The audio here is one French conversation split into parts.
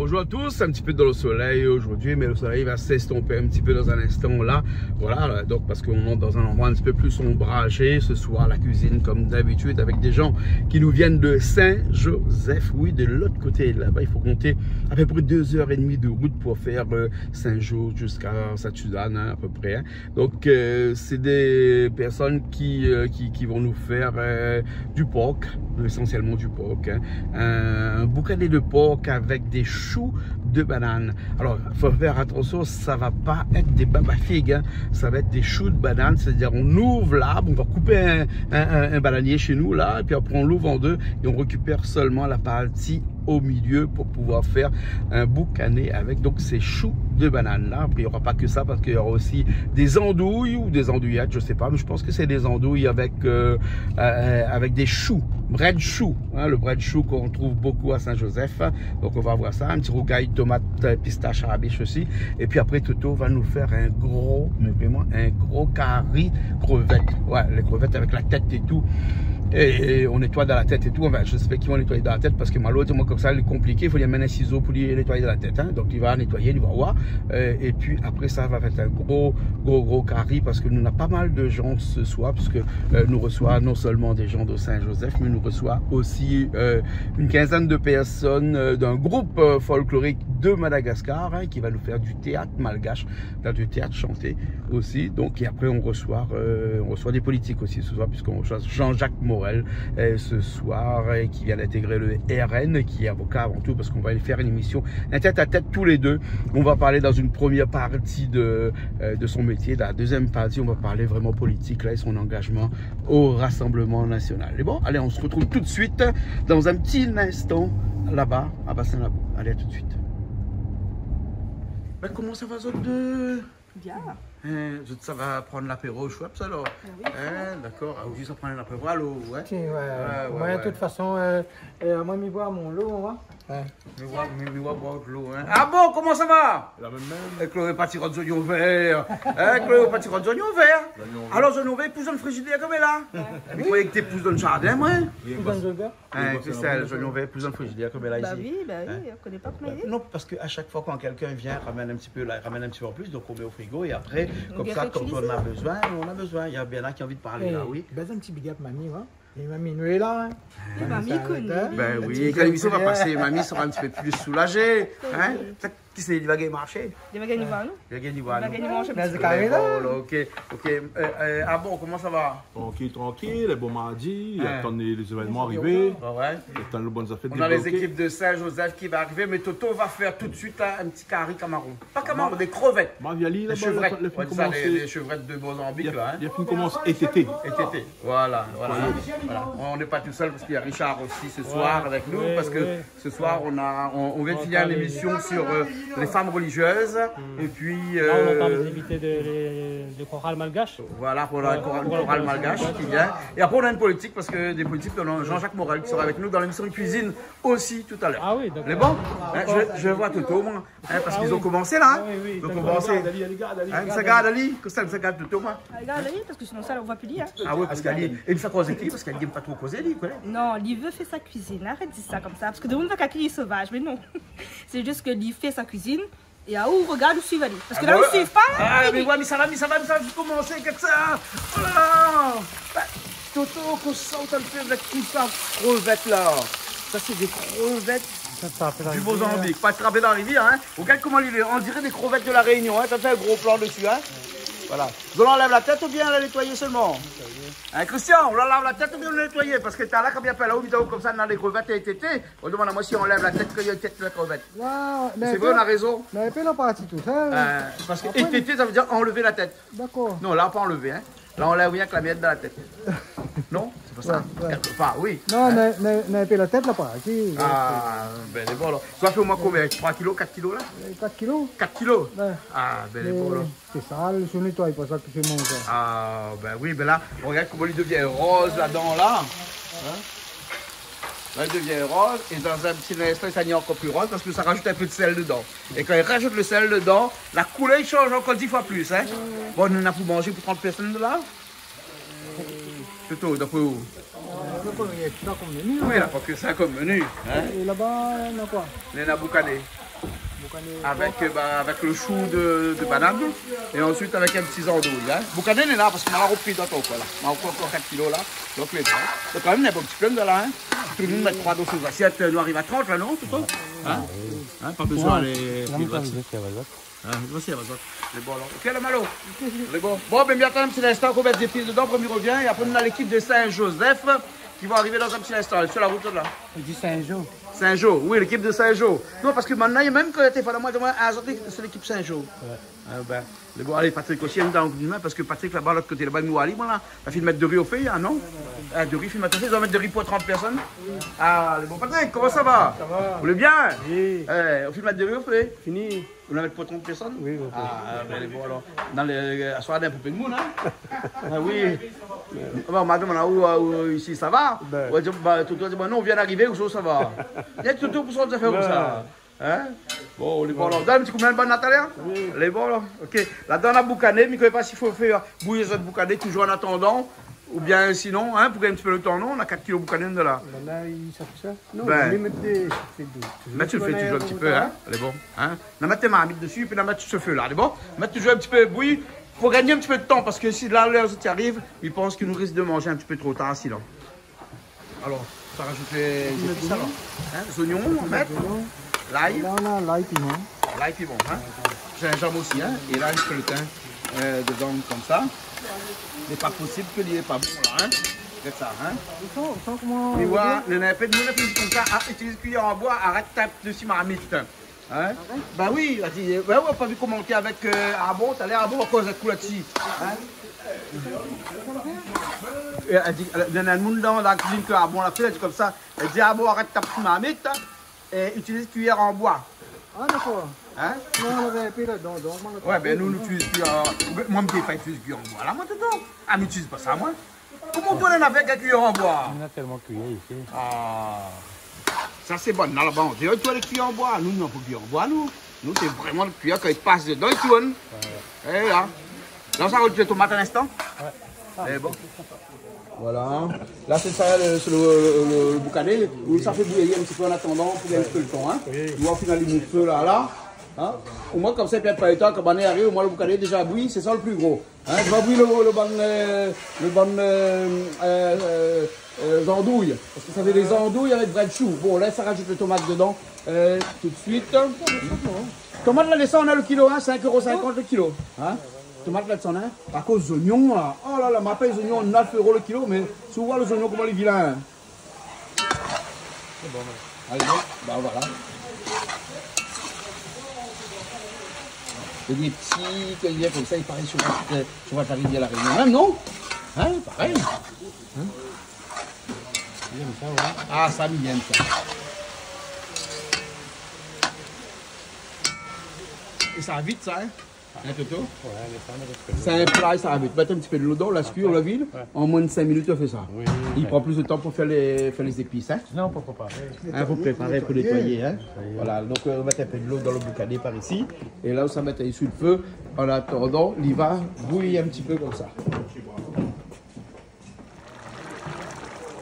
bonjour à tous, un petit peu dans le soleil aujourd'hui, mais le soleil va s'estomper un petit peu dans un instant là. Voilà, donc parce qu'on entre dans un endroit un petit peu plus ombragé. Ce soir, la cuisine comme d'habitude avec des gens qui nous viennent de Saint-Joseph. Oui, de l'autre côté là-bas, il faut compter à peu près 2h30 de route pour faire Saint-Jean jusqu'à Sainte-Suzanne hein, à peu près. Hein. Donc c'est des personnes qui vont nous faire du porc, essentiellement du porc. Hein. Un boucané de porc avec des choux de banane. Alors, il faut faire attention, ça va pas être des babafigues, hein. Ça va être des choux de banane, c'est-à-dire on ouvre l'arbre, on va couper un bananier chez nous là, et puis après on l'ouvre en deux et on récupère seulement la partie au milieu pour pouvoir faire un boucané avec donc ces choux de banane là. Après il n'y aura pas que ça parce qu'il y aura aussi des andouilles ou des andouillettes, je sais pas, mais je pense que c'est des andouilles avec des choux, bread chou, hein, le bread chou qu'on trouve beaucoup à Saint-Joseph. Donc on va voir ça, un petit rougail tomate pistache arabiche aussi. Et puis après Toto va nous faire un gros, mais vraiment un gros curry crevettes. Ouais, les crevettes avec la tête et tout. Et on nettoie dans la tête et tout. Enfin, je sais qu'ils vont nettoyer dans la tête parce que malheureusement comme ça, c'est compliqué. Il faut lui amener un ciseau pour lui nettoyer dans la tête. Hein. Donc il va nettoyer, il va voir. Et puis après ça va être un gros curry parce que nous avons pas mal de gens ce soir puisque nous reçoit non seulement des gens de Saint-Joseph, mais nous reçoit aussi une quinzaine de personnes d'un groupe folklorique de Madagascar hein, qui va nous faire du théâtre malgache, du théâtre chanté aussi. Donc et après on reçoit des politiques aussi ce soir puisqu'on reçoit Jean-Jacques Morel ce soir qui vient d'intégrer le RN, qui est avocat avant tout parce qu'on va faire une émission un tête-à-tête tous les deux. On va parler dans une première partie de son métier, dans la deuxième partie on va parler vraiment politique là et son engagement au Rassemblement National. Et bon, allez, on se retrouve tout de suite dans un petit instant là-bas à Bassin-Labo. Allez, à tout de suite. Ben, comment ça va, Zod de... Bien. Ça va prendre l'apéro Schweppes alors? Oui. D'accord, aujourd'hui ça prend l'apéro à l'eau, ouais? Si, ouais. De toute façon, moi, je bois mon lot, moi. Ouais. Mais boire de l'eau, hein? Ah bon, comment ça va? La même. Chloé pâti de oignons verts. Chloé pâti de oignons verts. Alors, je nous vais pousser dans le frigidaire comme là. Vous croyez que tu pousses dans le jardin, moi? C'est ça, je nous vais pousser dans le frigidaire comme là ici. Bah oui, on connaît pas comment il est. Non, parce qu'à chaque fois quand quelqu'un vient, ramène un petit peu en plus, donc on met au frigo et après, comme ça, quand on a besoin, on a besoin. Il y a bien là qui a envie de parler là, oui. Ben, un petit big up, mamie, hein. Et mamie, nous est là, hein. Et mamie connaît. Ben oui, quand l'émission va passer, mamie sera un petit peu plus soulagée. Hein? Qui c'est qui va gagner marché? Il va gagner voir, non? Il va gagner voir, non? Il va gagner manger. Ben, c'est carré là. Ok. Ah bon, comment ça va? Tranquille, les bons mardis, il attend les événements arriver, Ouais. il attend les bonnes affaires On a les équipes de Saint-Joseph qui vont arriver, mais Toto va faire tout de suite un petit curry camaron. Pas camaron, des crevettes. Maviali, Les chevrettes. les Ouais, ça, les chevrettes de Mozambique, là. Hein? Les filles commencent été. Et Tété. Voilà. On n'est pas tout seul parce qu'il y a Richard aussi ce soir avec nous, parce que ce soir on vient de finir une émission sur les femmes religieuses. Et puis. On parle des invités de chorale malgache. Voilà, pour la chorale malgache qui vient. Et après, on a une politique, parce que des politiques, on a Jean-Jacques Morel qui sera avec nous dans l'émission de cuisine aussi tout à l'heure. Ah oui, d'accord. Les bons je vais voir Toto, moi, parce qu'ils ont commencé là. Oui, Ils ont commencé. Ça garde Ali, que ça garde Toto, moi. Regarde Ali, parce que sinon ça on va plus dire. Ah oui, parce qu'Ali, il fait causer qui, parce qu'elle n'aime pas trop causer, lui, quoi. Non, lui veut faire sa cuisine. Arrête de dire ça comme ça. Parce que de monde va qu'il est sauvage, mais non. C'est juste que lui fait sa cuisine. Et à où regarde, où suivent Ali. Parce que là, où suivent pas. Ah, mais ouais, mais ça va, commencer, comme ça. Oh là. Toto, qu'on sent, on le fait avec tout ça, crevettes là. Ça, c'est des crevettes du Mozambique. Pas trapé dans la rivière, hein. Regarde comment il est. On dirait des crevettes de la Réunion, hein. Ça fait un gros plan dessus, hein. Voilà. On enlève la tête ou bien la nettoyer seulement? Hein, Christian, on enlève la tête ou bien on la nettoyer? Parce que t'as là, quand il y a pas là-haut, comme ça, dans les crevettes et tété, on demande à moi si on enlève la tête qu'il y a une tête de la crevette. C'est vrai, on a raison. Mais pas la partie tout ça. Parce que tété, ça veut dire enlever la tête. D'accord. Non, là, on pas enlever, hein. Là, on enlève rien que la miette de la tête. Non? C'est pas ça? Quelque part, oui. Non, mais pas la tête la partie. Ah, ben les bon là. Ça fait au moins combien? 3 kilos, 4 kilos là? 4 kilos. 4 kilos? Ouais. Ah, ben les bon là. C'est sale, je nettoie pas ça que c'est mon ça. Ah, ben oui, ben là, on regarde comment il devient rose là-dedans là. Hein? Là, il devient rose et dans un petit instant, ça devient encore plus rose parce que ça rajoute un peu de sel dedans. Et quand il rajoute le sel dedans, la couleur il change encore 10 fois plus. Hein? Bon, on en a pour manger pour 30 personnes de là? Plutôt, d'après où? Il y a tout ça comme menu. Oui, il n'y a pas que ça comme menu. Hein? Et là-bas, il y en a quoi? Il y en a boucané. avec le chou de banane et ensuite avec un petit andouille. Hein. Boucané est là parce qu'on a repris d'autres quoi là. On a encore 4 kilos là. Donc les prêts. Donc quand même, il y a un petit peu de là. Hein. Tout le monde met 3 dans ses assiettes. Nous arrive à 30 là, non? Tout hein? Hein, pas besoin d'aller. Voici la vasotte. Les bons alors. Ok, le malo. Les bons. Bon, ben, bientôt un petit instant qu'on mette des piles dedans, premier revient. Et après, on a l'équipe de Saint-Joseph qui va arriver dans un petit instant. Elle est sur la route là. On dit Saint-Jean. Saint-Jean, oui, l'équipe de Saint-Jean. Non, parce que maintenant, il y a même que tu es moi, c'est l'équipe Saint-Jean. Ouais. Ben, les bons, allez, Patrick aussi, on est dans le parce que Patrick là-bas, l'autre côté, là-bas, nous, allons là. La fille de mettre de riz au fait, hein, non? De riz, fille de mettre au fait, ils vont mettre de riz pour 30 personnes. Ah, les bons, Patrick, comment ça va? Ça va. Vous voulez bien? Oui. On fait mettre de riz au fait. Fini. Vous l'avez pour 30 personnes? Oui, oui. Ah, ben, les bons, alors. Dans les soirs d'un peu de monde, hein? Ah, oui. Bon, madame, où ici, ça va? Ben. On va dire, non, on vient d'arriver, où ça va? Il y a tout pour ça, ça fait comme ça. Hein? Bon, les bons, alors. Donne un petit coup de main de Nathalie? Oui. Les bons, alors. Ok. Là-dedans, on a boucané, mais je ne sais pas s'il faut faire bouillir cette boucané toujours en attendant. Ou bien sinon, hein, pour gagner un petit peu le temps, non, on a 4 kilos de boucané de là. Ben là, ça fait ça? Non, ben, mais tu le fais toujours un petit peu, hein? Elle est bon. Hein? On va mettre tes marmites dessus, puis on va mettre ce feu là, elle est bon? Mettre toujours un petit peu bouillir pour gagner un petit peu de temps, parce que si là, l'heure qui arrive, ils pensent qu'ils nous risquent de manger un petit peu trop tard ici, là. Alors, ça rajoute les épices, alors. Hein? Les oignons, on va mettre. L'ail. Là, on a l'ail piment. L'ail piment, hein? Gingembre aussi, hein? Et là, je peux le teint dedans comme ça. Il n'est pas possible que il n'est pas bon là, hein? C'est ça, hein? Comment. Mais voilà, on a fait comme ça, utilise cuillère en bois, arrête tape dessus marmite. Hein? Ben oui, elle dit, ouais, on n'a pas vu commenter avec Arbon, t'as l'air Arbon à cause de coup là-dessus. Hein? Elle dit, il y a un monde dans la cuisine que Arbon l'a fait, elle dit comme ça, elle dit Arbon arrête tape dessus marmite et utilise cuillère en bois. Ah d'accord. Hein? Non, on avait épée là-dedans, donc ouais, ben nous utilisons cuillère. Moi, je ne peux pas utiliser cuillère en bois là, moi, tout le temps. Ah, mais n'utilise pas ça, moi. Comment toi, on a avec la cuillère en bois? On a tellement de cuillères ici. Ah, ça c'est bon. Là-bas, on dit, toi, les cuillères en bois. Nous, non, pas cuillère en bois, nous. Nous, c'est vraiment le cuillère quand il passe dedans, il tourne. Et là. Là, ça rajoute les tomates à l'instant. Ouais. Et bon. Voilà. Là, c'est ça, le boucané. Où ça fait bouillir un petit peu en attendant pour gagner un peu le temps. Hein. Nous, on finalise le feu là. Hein? Au moins, comme ça, puis après le temps, quand on est arrivé, au moins le boucané est déjà bouilli, c'est ça le plus gros. Hein? Je vais bouillir le bon andouille. Parce que ça fait des andouilles avec vrai de chou. Bon, là, ça rajoute les tomates dedans tout de suite. Tomate là, on a le kilo, hein? 5,50 € le kilo. Hein? Tomate là, on a. Par cause des oignons, là. Oh là là, ma paye les oignons, 9 € le kilo, mais souvent les oignons, comment les vilains. Hein? C'est bon, allez, ben voilà. Et des petits cueilliers comme ça, il paraît sur la rivière la Réunion. Même, non? Hein? Pareil. Hein? Il aime ça, ouais. Ah, ça, il aime ça. Et ça va vite, ça, hein? Un toto? Ouais, c'est un plat, ça va vite. Mettre un petit peu de l'eau dans la cuire, on la vide. En moins de 5 minutes, on fait ça. Oui, il prend plus de temps pour faire les épices, hein? Non, pour préparer. Il faut préparer pour nettoyer, hein? Voilà, donc on va mettre un peu de l'eau dans le boucané par ici. Et là, on va mettre sur le feu. En attendant, il va bouillir un petit peu comme ça.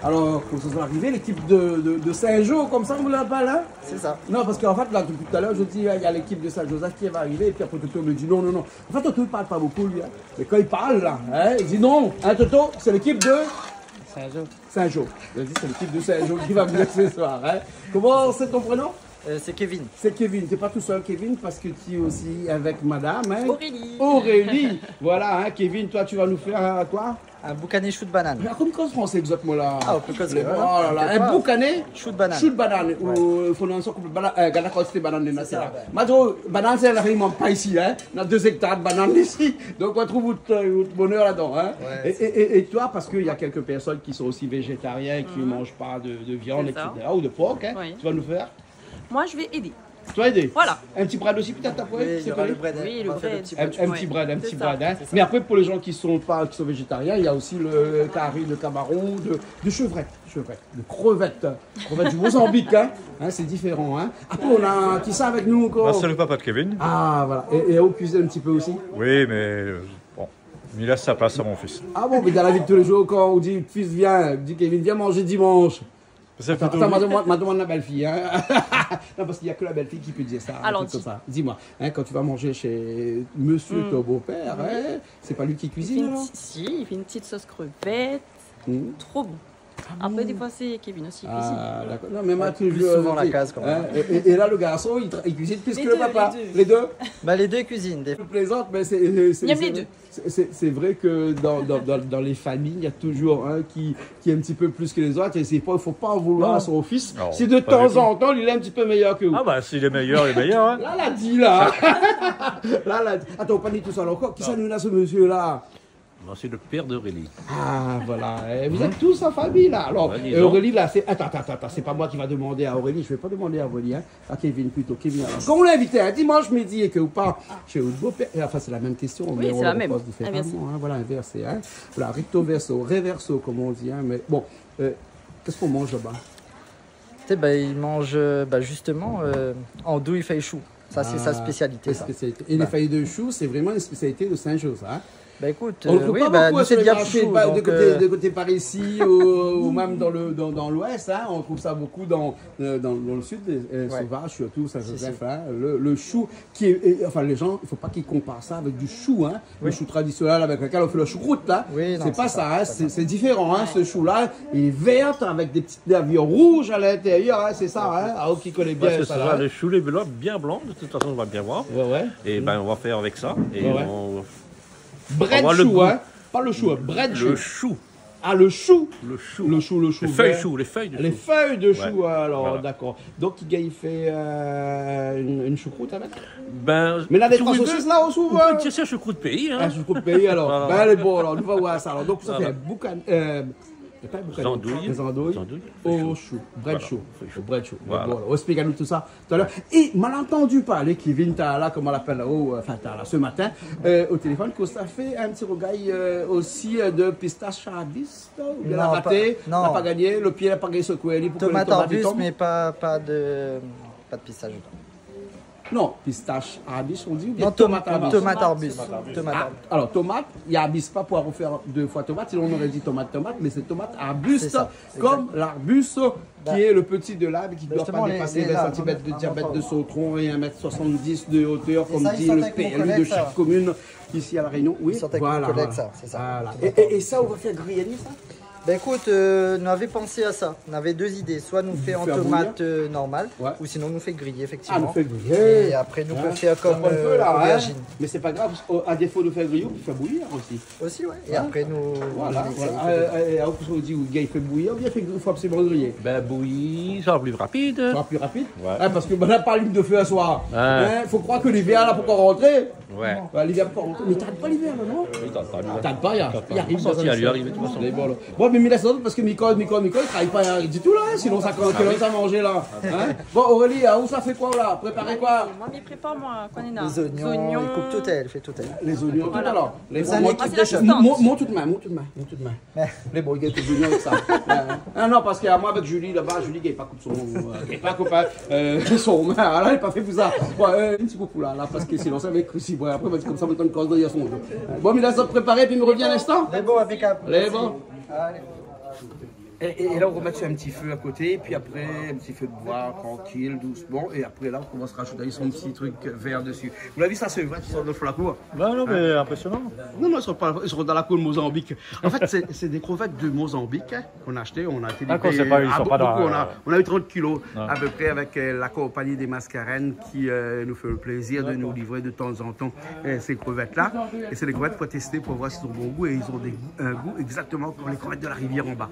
Alors, quand ça va arriver, l'équipe de Saint-Jean, comme ça, vous l'appelez là? C'est ça. Non, parce qu'en fait, là, depuis tout à l'heure, je dis, il y a l'équipe de Saint-Joseph qui va arriver, et puis après, Toto me dit non, non, non. En fait, Toto, il ne parle pas beaucoup, lui. Hein. Mais quand il parle, là, hein, il dit non, hein, Toto, c'est l'équipe de Saint-Jean. Saint-Jean. Je dis, c'est l'équipe de Saint-Jean qui va venir ce soir. Hein. Comment c'est ton prénom? C'est Kevin. C'est Kevin. Tu n'es pas tout seul, Kevin, parce que tu es aussi avec madame. Hein? Aurélie. Aurélie. Voilà, hein, Kevin, toi, tu vas nous faire quoi? Un boucané chou de banane. Mais comment on français exactement là? Ah, on peut causer. Oh là là, un boucané chou de banane. Chou de banane. Ou il faut nous en banane. Gana costé banane de nature. Maintenant, banane, c'est vraiment pas ici. Hein? On a 2 hectares de banane ici. Donc, on trouve votre bonheur là-dedans. Hein? Ouais, et toi, parce qu'il y a quelques personnes qui sont aussi végétariens, qui ne mangent pas de viande, etc. Ou de porc, hein? Oui. Tu vas nous faire? Moi, je vais aider. Tu vas aider? Voilà. Un petit bread aussi, peut-être, après? Oui, il y aura le bread. Oui, le bread. Un petit bread. Hein. Mais après, pour les gens qui sont végétariens, il y a aussi le carré, le camaron, de chevrette, de crevettes du Mozambique. Hein. Hein, c'est différent. Hein. Après, on a qui ça avec nous encore? C'est le papa de Kevin. Ah, voilà. Et on cuisine un petit peu aussi? Oui, mais bon, il laisse sa place à mon fils. Ah bon, mais dans la vie de tous les jours, quand on dit fils, viens, dit Kevin, viens manger dimanche. C'est Attends, plutôt... m'a demandé la belle-fille. Hein. Non, parce qu'il n'y a que la belle-fille qui peut dire ça. Alors, Comme ça. Dis-moi, hein, quand tu vas manger chez monsieur ton beau-père, hein, c'est pas lui qui cuisine alors? Si, il fait une petite sauce crevette. Trop bon. Après, des fois, c'est Kevin aussi qui cuisine. Ah, d'accord. Non, mais moi, Plus toujours. souvent la case, quand même. Et là, le garçon, il cuisine plus Les que le deux, papa. les deux. Bah, les deux cuisinent. Je plaisante, mais Il aime les deux. c'est vrai que dans les familles, il y a toujours un qui est un petit peu plus que les autres. Et il ne faut pas en vouloir à son fils. Non, Si de pas du temps tout. en temps, il est un petit peu meilleur que vous. Ah bah s'il est meilleur, il est meilleur. Hein. Là, l'a dit, là. Là, l'a dit. Attends, pas dit tout ça encore. Qui ça nous a ce monsieur-là? Non, c'est le père d'Aurélie. Ah, voilà. Vous êtes tous en famille, là. Alors, Ouais, disons. Aurélie, là, c'est... Attends, c'est pas moi qui va demander à Aurélie. Je vais pas demander à Aurélie, hein. À Kevin, plutôt. Kevin, alors. Quand on l'a invité un dimanche midi et que vous pas chez votre beau-père... Enfin, c'est la même question, Oui, mais c'est on la le même. pose différemment. Inversé. Hein. Voilà, inversé, hein. Voilà, recto verso, reverso, comme on dit, hein. Mais bon, qu'est-ce qu'on mange là-bas? Tu sais, bah, il mange justement andouille feuille chou. Ça, c'est sa spécialité. Ça. Et les feuilles de chou, c'est vraiment une spécialité de Saint-Jean, ça, hein. Bah écoute, On ne trouve oui, pas bah, beaucoup nous, c'est sur les bien marchés, chou. pas Donc, de côté par ici ou même dans l'ouest. Hein, on trouve ça beaucoup dans le sud, sauvage, surtout Saint-Joseph. Si. Hein, le chou, qui est, enfin les gens, il ne faut pas qu'ils comparent ça avec du chou. Hein, le chou traditionnel avec lequel on fait le choucroute. Là. Oui, non, c'est pas c'est ça, hein, c'est différent. Hein, ce chou-là, il est vert avec des petites nervures rouges à l'intérieur. Hein, c'est ça, hein, Ao qui connaît bien Ouais, ça. ce Là, sera hein. le chou les belots bien blanc, de toute façon on va bien voir. Ouais. Et ben on va faire avec ça. Et Ouais. on... Bread avoir le chou, goût. hein. Pas le chou, bread chou. Le chou. Ah, le chou. Le chou. Le chou Les feuilles vert. chou, les feuilles de chou. Les feuilles de chou, Ouais. alors, Voilà. d'accord. Donc, il fait une choucroute avec. Ben, Mais là, des tout trois le saucisses peu- là, au souvent. on peut dire c'est un choucroute de pays. Un Hein. choucroute pays, alors. Voilà. Ben, elle est bonne, alors, nous va voir ça. Alors, donc, ça Voilà. fait un boucan. Pas un boucan. Andouilles. Des andouilles. Andouilles. Au chou. Bread Voilà. chou. Feuille chou. Bread chou. Voilà. Bon, on explique à nous tout ça tout à l'heure. Et, mal entendu parler, Kevin, t'as là, comme on l'appelle là-haut, enfin, t'as là, ce matin, au téléphone, que ça fait un petit regaille aussi de pistache arabiste, ou bien la Non, raté, pas- non. n'a pas gagné, le pied n'a pas gagné secoué, pour que les tomate tomates arbus, tombent. mais pas de pistache. Non, pistache arabiste, on dit, ou bien Non, tomate arabiste. tomate arbus. Tomate Ah, arbus. alors, tomate, il y a arbuste pas pour refaire deux fois tomate, sinon on aurait dit tomate, mais c'est tomate arbuste, C'est ça, comme l'arbuste qui est le petit de l'arbre qui ne doit Justement, pas les- dépasser les 20 arbres, cm de en diamètre enfant. de son tronc et 1,70 m de hauteur, comme ça, ils dit sortent le avec mon PLU de collègue, chaque ça. commune ici à La Réunion. Oui, Ils sortent avec voilà, mon collègue, voilà. ça, c'est ça. Voilà. Et ça, on va faire griller ça? Ben écoute, on avait pensé à ça. On avait deux idées. Soit nous fait en faire tomate normale, Ouais. ou sinon nous fait griller, Ah, effectivement. nous fait griller. Et après, nous Hein, peut faire comme on peut, là, hein. aubergine. Mais c'est pas grave, à défaut de faire griller, on peut faire bouillir aussi. Aussi, ouais. Et après, nous. Voilà, nous voilà. essayer. Et après, on dit, ou le gars il fait bouillir, ou bien il faut absolument griller. Ben bouillie, ça va plus rapide. Ça va plus rapide. Ouais. Hein, parce que on n'a pas ligne de feu à soir. Ouais. Hein, faut croire que l'hiver là, pourquoi rentrer? Ouais. Ouais, l'hiver pourquoi rentrer? Mais t'arrêtes pas l'hiver là, non? T'arrêtes pas, il arrive. On s'en tient à lui arriver de toute façon. Mais bon, là. Bon, mais Mila, c'est autre parce que Micole, il travaille pas du tout là, hein, sinon ça commence à manger là. Hein? Bon, Aurélie, où ça fait quoi là? Préparez quoi? Moi, je prépare moi, qu'on est là. Les oignons, il coupe tout elle, fait tout elle. Les oignons, tout à l'heure. Les C'est une bons, équipe c'est de chef. l'assistante. mon toute main. Les bons, il gagne les oignons avec ça. Ah non, parce que moi avec Julie là-bas, Julie, il pas coupe son main. Là, il n'est pas fait pour ça. Bon, un petit coup là, parce que sinon ça va être cruci. Bon, après, comme ça, on me cause de son dos. Bon, mais là, ça préparé, puis il me revient à l'instant. Les bons, impeccable. Les bons. Allez. Et là, on va mettre un petit feu à côté, puis après, un petit feu de bois, tranquille, doucement. Et après, là, on commence à rajouter son petit truc vert dessus. Vous l'avez vu, ça, c'est vrai, qui sort de la cour. Ben non, mais impressionnant. Non, ils sont dans la cour de Mozambique. En fait, c'est des crevettes de Mozambique hein, qu'on a achetées. On a été Ah, c'est pas- ils sont pas dans- on a eu 30 kilos Non. à peu près avec la compagnie des Mascarennes qui nous fait le plaisir de nous livrer de temps en temps ces crevettes-là. Et c'est des crevettes pour tester, pour voir s'ils ont bon goût. Et ils ont un goût exactement comme les crevettes de la rivière en bas.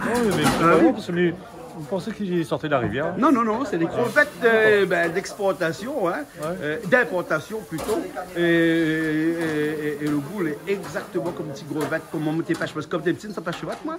Oui, mais c'est marrant parce que lui, vous pensez qu'il sortait de la rivière? Non, c'est des crevettes d'exportation, hein, d'importation plutôt. Et le goût est exactement comme une petite crevette, comme mon petit pêche. Parce que comme t'es petite, ça pêche chevrette, moi.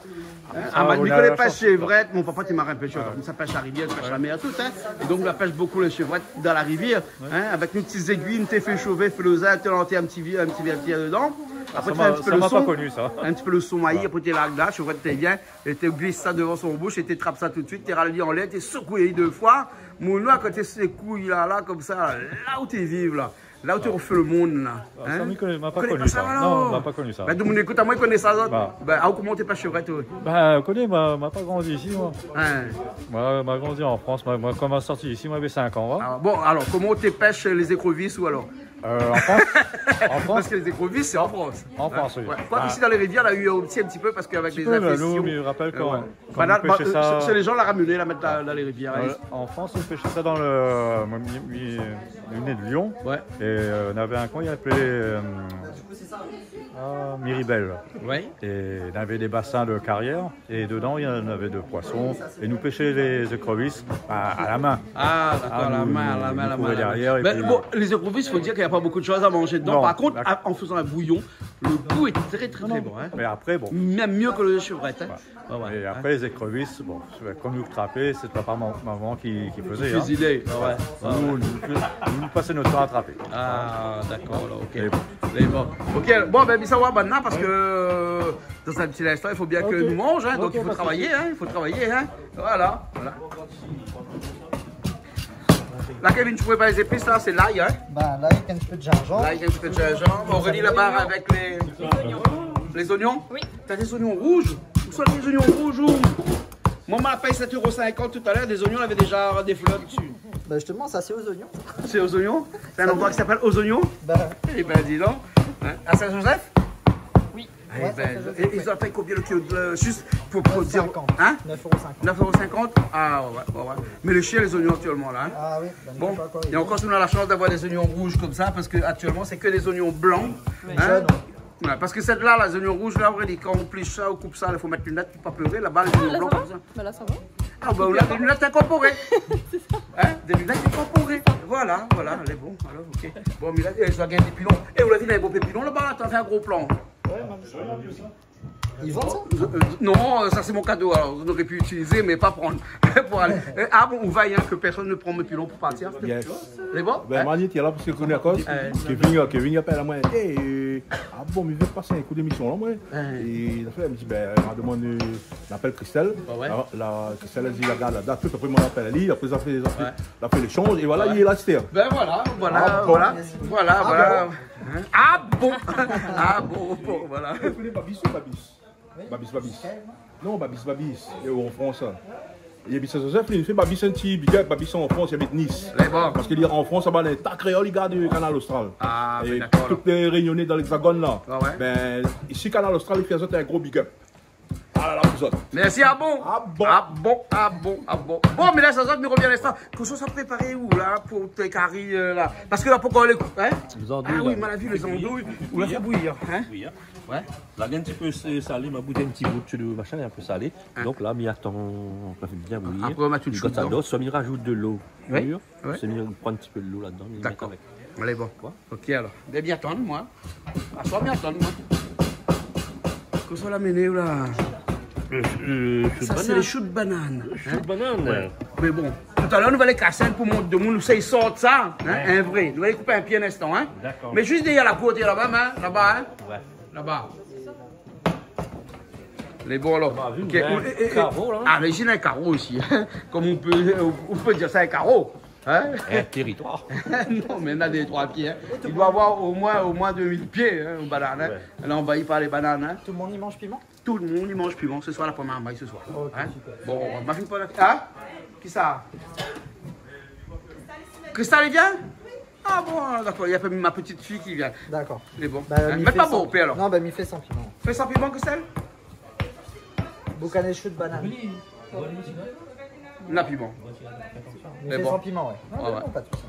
Ah, m'a vous dit avez que les la pêches chance. chevrettes, mon papa, tu m'as un pêcheur. Ça pêche la rivière, ça pêche la mer, tout. Hein. Et donc, on pêche beaucoup les chevrettes dans la rivière. Hein, avec nos petites aiguilles, une t'es fait chauffer, fait le zin, te lancer un petit vertier dedans. Après, tu fais un petit peu Ça le m'a pas son. connu, ça. Un petit peu le son maïs, après tu largues là, je vois que tu viens, et tu glisses ça devant son bouche, et tu trappes ça tout de suite, tu râles en l'air, tu secoué deux fois. Mon noir, quand tu ces couilles là, comme ça, là où tu vives là. Là où tu refais le monde, là. Ça, Hein? il m'a pas Connais connu pas ça. ça, alors? Non, il m'a pas connu ça. Ben, tout le monde écoute à moi, il connaît ça. Bah. Ben, comment t'es pas chevrette, toi? Bah, connais, m'a pas grandi ici, moi. Hein? Moi, m'a grandi en France. Moi, quand m'a sorti ici, moi, j'avais 5 ans. Alors, bon, alors, comment tu pêches les écrevisses ou alors? En France. En France. Parce que les écrevisses, c'est en France. En France, oui. Ouais. Quoi, ici dans les rivières, il y a eu aussi un petit peu parce qu'avec les Nous, infections. mais je rappelle quand, ouais. quand Bah, on pêchait ça. c'est les gens la ramenaient, la mettre dans les rivières. En France, on pêchait ça dans le. Moi, je venais de Lyon. Ouais. Et on avait un coin, il appelait Miribel. Ouais. Et on avait des bassins de carrière. Et dedans, il y en avait de poissons. Et nous pêchions les écrevisses à la main. Ah, d'accord, la main. Derrière, Mais puis... bon, les écrevisses, il faut dire qu'il n'y a pas beaucoup de choses à manger dedans. Non, Par contre, en faisant un bouillon, le goût est très bon. Hein. Mais après, bon. Même mieux que le chevrette. Hein. Ouais. Et après, les écrevisses, bon, comme nous trapper, c'est pas maman qui faisait. Cuisiner. Nous passons notre temps à trapper. Ah, d'accord, là, ok. Et bon. Ok, bon, ben, ça va maintenant parce que dans un petit instant, il faut bien que nous mangeons, hein, donc il faut travailler, hein, Voilà. Là, Kevin, tu pouvais pas les épices, là, c'est l'ail, hein? Bah, là, avec un petit peu de gingembre. L'ail, un petit peu de gingembre. Aurélie, là-bas, avec les oignons. Oui. T'as des oignons rouges? Où sont les oignons rouges? Moi, on m'a payé 7,50 € tout à l'heure, des oignons, on avait déjà des fleurs dessus. Bah, justement, ça, c'est aux oignons. C'est aux oignons? C'est un endroit qui s'appelle aux oignons? Bah, Eh ben, dis donc. Hein? À Saint-Joseph? Oui. Eh Ouais, ben, Saint-Joseph, ils ont payé combien le kilo de juste pour dire. 9,50 €. Hein? 9,50 9,50 €? Ah ouais. Mais les chiens, les oignons actuellement là. Hein? Ah oui, bah, Bon, et encore si on a la chance d'avoir des oignons rouges comme ça, parce qu'actuellement c'est que des oignons blancs. Hein? Jeunes, Ouais, parce que celle-là, les oignons rouges, là, quand on plie ça ou coupe ça, il faut mettre une lunettes pour pas pleurer. Là-bas, les oignons Là, blancs ça comme ça. va. Bah, là, ça va. Ah bah là, des lunettes incorporées. Hein? Des lunettes incorporées. Voilà, elle est bon. Alors, ok. Bon, mais là, ils ont gagné des pilons. Et vous l'avez vu, il y a un beau pépilon là-bas, là, t'as fait un gros plan. ils vendent ça? Non, ça c'est mon cadeau, alors on aurait pu utiliser, mais pas prendre. Pour aller. Ah bon, on va y hein, que personne ne prend mes pilons pour partir. Yes. Les bons? Ben, Mani, tu es là parce que je connais à cause. Kevin appelle à moi. Ah bon, mais il veut passer un coup d'émission là, moi. Et il a fait, il me dit, ben, il m'a demandé, il appelle Christelle. Ouais. Christelle a dit, regarde la date, tout après, moi, l'appelle à lui, après, il a fait l'échange, et voilà, il est là, c'était. Ben voilà. Hein? Ah bon, voilà. Vous connaissez Babis ou Babis? Non, Babis. Et en France. Il y a Saint-Joseph, il fait Babis un petit big up, Babis en France, il habite Nice. Les bons. Parce qu'il est en France, il y a un tas créole, il garde du Canal Austral. Ah, et ben d'accord. toutes les réunionnais dans l'hexagone là. Ah ouais. Ben, ici, Canal Austral, il fait un gros big up. Ah là là, vous autres. Merci, ah bon. Bon, mais là, ça me revient à l'instant. Que ça préparé où, là, pour tes caries, là? Parce que là, pourquoi les coups, hein? Les andouilles. Ah oui, mal vu, les andouilles. Ou la fait bouillir, hein? Oui, hein. Ouais. Là, il y a un petit peu salé, ma bouteille un petit bout de machin, est un peu salé. Donc là, m'y attend, on peut bien bouillir. Après, on met tout de suite dedans. Soit m'y rajoute de l'eau pure, Ouais. soit m'y prend un petit peu de l'eau là-dedans. D'accord. Allez, bon. Ok, alors. Bien attendre, moi. Assois bien attendre, moi. Que ça l'amener, là? Ça, c'est les choux de banane. Chou de banane. Ouais. Mais bon, tout à l'heure, nous allons les casser pour montrer de monde, ils sortent ça, hein, un vrai. Nous allons couper un pied un instant, hein. D'accord. Mais juste derrière la côte, là-bas, hein, là-bas, hein. Ouais. Là-bas. Les bons, alors. Bah, vu, Ok. un carreau, là. Ah, mais j'ai un carreau aussi, hein. Comme on peut dire ça, un carreau. Hein? Un territoire. Non, mais on a des 3 pieds. Hein. Il doit avoir au moins 2000 pieds, hein, aux bananes. Hein. Ouais. Là, on envahi par les bananes. Hein. Tout le monde y mange piment? Tout le monde y mange piment. Ce soir, la première maille, ce soir. Ok, Hein? super. Bon, on m'a fait pas la... Hein? Qui ça? Cristal, il vient? Ah bon, d'accord, il y a ma petite fille qui vient. D'accord. Il est bon. Bah, Hein? m'y Mais fait pas sans- bon, paix alors. Non, bah, m'y fait sans piment. Fais sans piment, Cristal? Boucané chou de banane. La piment. M'y Mais fait bon. sans piment, ouais. Non, Ouais, non, ouais. pas de soucis.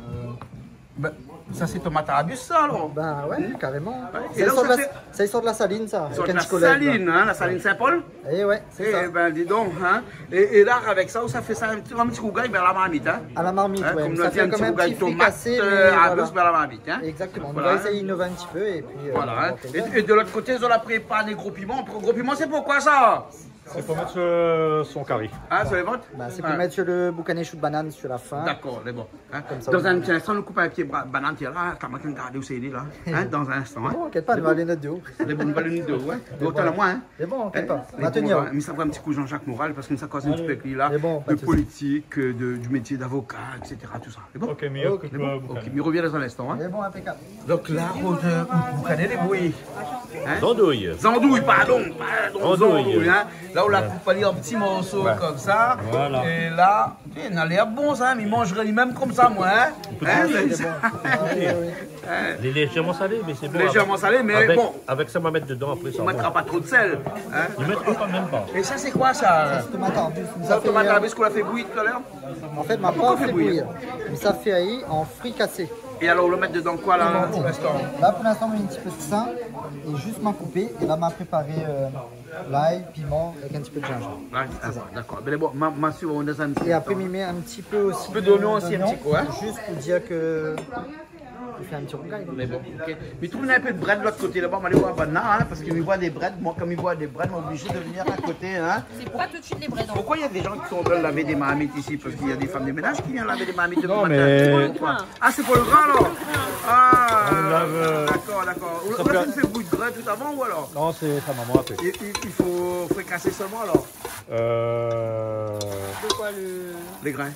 Ben, ça, c'est tomate arabus, ça, alors. Ben ouais, carrément. Et Ça, là, il sort de ça la- ça, il sort de la saline, ça. Sur avec un la petit collègue, là. saline, hein, la saline Saint-Paul. Eh ouais, c'est ça. Eh ben, dis donc, hein. Et là, avec ça, ça fait ça un petit rougail vers la marmite, hein. À la marmite, Hein, ouais. comme Ça on dit, fait un comme petit un rougail petit fruit tomate cassé, mais arabus voilà. vers la marmite, hein. Exactement. On Voilà, va hein. essayer d'innover un petit peu et puis... Voilà, on va hein. voir quel est. Et de l'autre côté, ils ont la préparé des gros piments. Gros piments, c'est pourquoi ça? C'est pour mettre son curry. Ah, sur les vôtres? Bah, c'est pour mettre sur le boucané chou de banane sur la fin. D'accord, c'est bon. Hein? Comme ça, Dans un petit instant, nous coupons un pied banane, là, t'as maintenant regardé où c'est là. Hein? Dans un instant. Hein? Bon, t'inquiète pas, on va aller notre dos. C'est bon, on va aller nous deux, ouais. Autant la moins, hein? C'est bon, t'inquiète pas. On Mais va tenir. mais ça va un petit coup Jean-Jacques Moral parce que ça cause un petit peu avec lui là, bon, de politique, du métier d'avocat, etc. Tout ça. C'est bon? Ok, mieux. Ok, mais revient dans un instant. Hein? C'est bon, impeccable. Donc là, vous connaissez les bruits. Hein? Zandouille. Zandouille, pardon, Zandouille. hein? Là, on l'a coupé en petits morceaux comme ça. Voilà. Et là, il a l'air bon ça, mais il mangerait lui-même comme ça, moi. Hein? Il est légèrement salé, mais c'est bon. Légèrement salé, mais avec, bon. Avec ça, on va mettre dedans après ça. On ne mettra pas trop de sel. Hein? Il ne mettra pas même pas. Et ça, c'est quoi ça? C'est tomate arbus. Ça, tomate arbus qu'on a fait bouillir tout à l'heure? En fait, ma pas fait bouillir. Mais ça fait haï en fruits cassés. Et alors, on le met dedans quoi là pour l'instant? Là, pour l'instant, on met un petit peu de thym et juste m'a coupé. Et là, m'a préparé l'ail, piment avec un petit peu de gingembre. Ouais, d'accord. Mais bon, ma suivre, on a un petit. Et après, il met un petit peu aussi. Un peu d'oignon aussi, un petit coup, hein? Juste pour dire que. Il fait un petit rougail. Mais bon, ok. Mais trouvez un peu de bread de l'autre côté là-bas, on va aller voir Banana, hein, parce qu'il me voit des bread. Moi, comme il voit des bread, on est obligé de venir à côté. Hein. C'est pas tout de suite les bread. Pourquoi il y a des gens qui sont en train de laver des marmites ici? Parce qu'il y a des femmes de ménage qui viennent laver des marmites depuis Non, le mais- matin. Ah, c'est pour le grain alors? Ah, On lave, d'accord, d'accord. ça On a fait- fait bouillir de grain tout avant ou alors? Non, c'est sa maman après. Il faut fricasser seulement alors? De quoi le. Les grains.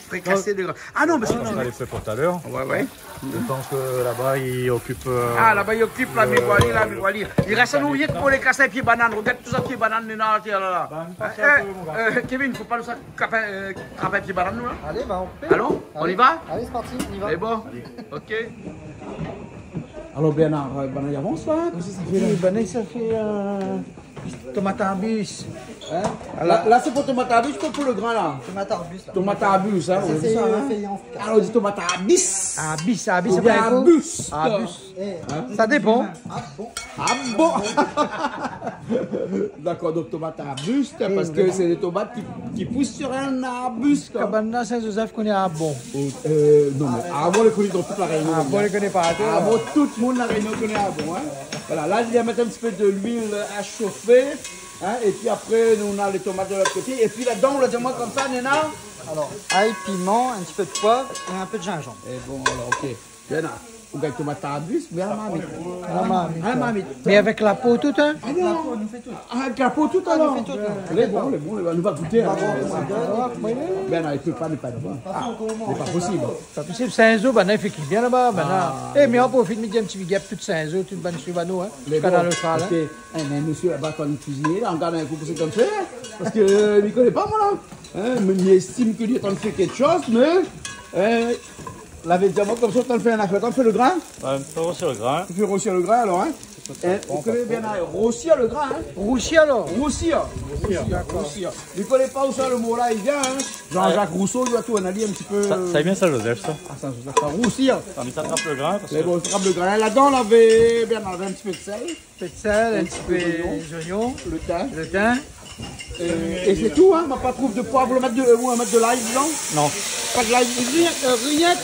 Fricasser les grains. Ah non, mais c'est On a les fait pour tout à l'heure. Ouais, ouais. Je pense que là-bas, il occupe. Ah, là-bas, il occupe la miroirie, la miroirie. Il reste un oublier pour les casser pieds bananes. Regarde tout ça, pieds bananes, là, là. Kevin, il ne faut pas nous attraper pieds bananes, nous, là. Allez, bah, on fait. Allô? On y va? Allez, c'est parti, on y va. C'est bon? Ok. Alors, Bernard, Bernard, avance là. Bernard, ça fait tomate à bus. Hein? Là, c'est pour tomate à bus, pas pour le grain, là. Tomate arbus. Là. Tomate à bus, hein. Ça, c'est ça, hein? fait en fruits. Alors, on dit tomate à bis. Arbus, Ou c'est bien pas à bus. Ça dépend. Ah bon? D'accord, donc tomate arbuste, parce que c'est des tomates qui poussent sur un arbuste. Cabana Saint-Joseph connaît un bon. Non, mais Arbon les connaît dans toute la Réunion. Ah, bon, on ne connaît pas. Arbon, tout le monde la Réunion connaît Arbon. Hein. Voilà, là, je vais mettre un petit peu de l'huile à chauffer. Hein, et puis après, nous, on a les tomates de l'autre côté. Et puis là-dedans, on le demande comme ça, Néna. Alors, ail, piment, un petit peu de poivre et un peu de gingembre. Et bon, alors, ok. Bien, on gagne tomate arbuste, mais à la marmite. À la marmite. Mais avec la peau toute, hein? Ah non, on nous fait tout. Ah, avec la peau tout alors. fait tout, Les bons, on va goûter. Ben non, il ne peut pas ne pas là-bas. C'est pas possible. C'est pas possible. Saint-Zo, ben, il fait qu'il vient là-bas. Ben, eh, mais on profite de mettre un petit bigap, tout Saint-Zo, tout bonne suivano, hein? Les Canal bons, Austral, parce hein? que, mais monsieur là-bas, quand il cuisine, on regarde un coup pour ce qu'on fait. Parce qu'il ne connaît pas, moi, là. Mais il estime qu'il est en train de faire quelque chose, mais. La diamant comme ça, on fait un affaire. Quand on fait le grain, On peut aussi le grain. on fait grossir le grain alors. Hein. Vous connaissez bien grossir le grain. Hein. Roussi alors? Roussir. Roussir. Vous ne connaissez pas où ça le mot là, il vient. Hein. Jean-Jacques Rousseau, il doit tout analyser un petit peu. Ça est bien ça, Joseph, ça. Ah, ça, roussir. Ça me attrape le grain. Parce Mais que... bon, on frappe le grain. Là-dedans, on avait un petit peu de sel, Un peu de sel, un petit peu d'oignon, le thym. le thym. Et c'est tout, hein. On n'a pas trouvé de poivre, on va mettre de l'ail dedans. Non. Pas de l'ail, rien,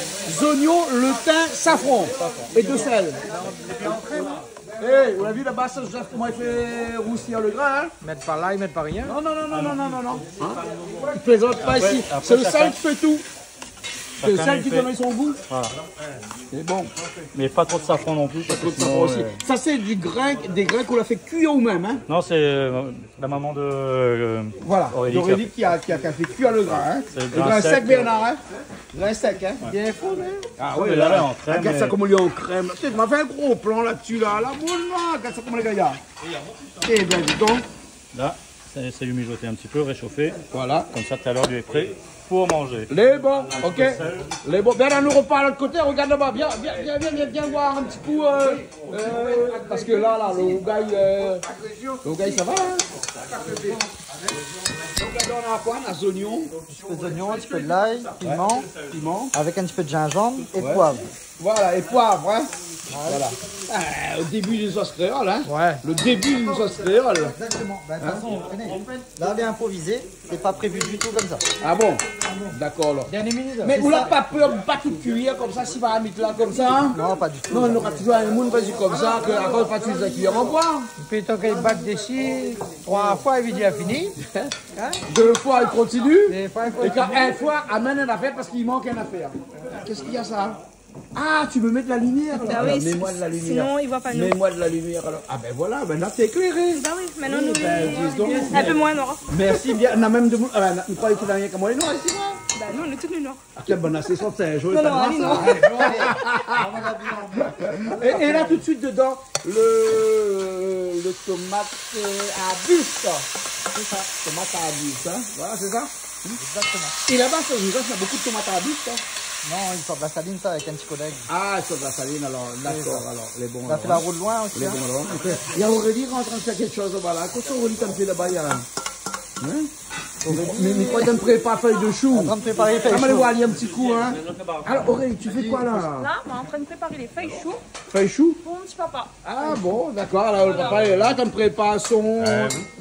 oignons, le thym, safran et de sel. Vous avez vu là-bas, ça, Joseph, comment il fait roussir le grain, hein? Mettre par l'ail, mettre par rien. Non. Hein? Il plaisante pas ici. C'est le sel qui fait tout. C'est le sel qui donne son goût. Voilà. C'est bon. Mais pas trop de safran non plus. Parce que Ça, sinon, aussi. Ça, c'est des grains qu'on a fait cuire nous-mêmes. Hein? Non, c'est la maman de. Voilà. Aurélie Aurélie qui a fait cuire le grain. Hein? C'est le Le grain grain sec, sec, Bernard. Hein? Grain sec. Hein? Bien fou, hein? Ah oui, là, en crème. Regarde ça comme on lui en crème. Tu m'as fait un gros plan là-dessus, là. La boule, là. Regarde ça comme les gars. Eh bien, dis donc. Là, c'est lui mijoter un petit peu, réchauffer. Voilà. Comme ça, tout à l'heure, lui est prêt pour manger. Les bons, ok. Les bons. Bernard nous repart de l'autre côté. Regarde là-bas. Viens voir un petit coup. Parce que là, le Ougaï, ça va. Hein? Donc là, on a quoi? On a des oignons. Un petit peu d'oignon, un petit peu de l'ail, piment, Piment. avec un petit peu de gingembre et de poivre. Voilà, et poivre. Hein? Voilà. Au début d'une sauce créole, hein. Ouais. Le début d'une sauce créole. Exactement. Bah, de toute façon, là, on est improvisé. C'est pas prévu du tout comme ça. Ah bon? D'accord, alors. Dernière minute. Mais vous n'avez pas peur de pas tout cuire comme ça, si va mettre là comme ça? Hein? Non, pas du tout. Non, on aura toujours un monde vas-y comme ça, que la pas tout la cuire en bois. Puis tant qu'il bat d'ici, 3 fois, il a fini. 2 fois, il continue. Des fois, il faut- Et quand une fois, amène une affaire parce qu'il manque une affaire. Qu'est-ce qu'il y a ça? Ah, tu me mets de la lumière là. Ah Alors, oui, mets-moi de la lumière. sinon il voit pas nous. Mets-moi de la lumière alors. Ah ben voilà, maintenant t'es éclairé. Bah oui, maintenant Oui, nous, ben, dis donc. un peu moins noir. Merci bien. On a même de vous. Ah ben, vous croyez qu'il y a rien comme moi les noirs ici, moi? Bah nous, on est tous nus noirs. Ah, quelle bonne assistance, c'est un joli Non, non, pas de Ali, grâce, non. et là, tout de suite dedans, le tomate à buste. C'est ça, tomate à buste. Hein? Voilà, c'est ça? Exactement. Et là-bas, ça il y a beaucoup de tomates à buste. Hein? Non, ils sortent de la saline, ça, avec un petit collègue. Ah, ça va saline alors. D'accord, alors. Les bons. On a fait la route loin aussi. Les Hein. bons alors. Il y a Aurélie qui est en train de faire quelque chose là-bas. Là. Qu'est-ce qu'Aurélie comme c'est là-bas? Il y a. Hein? Mais quoi, tu me prépares feuille de chou? En train de préparer les feuilles On va aller chaudes. voir, il y a un petit coup. Hein? Alors, Aurélie, tu fais quoi là? Là, on est en train de préparer les feuilles chaudes Feuille chou? pour mon petit papa. Ah bon, d'accord. Alors, le papa est là, tu me prépares son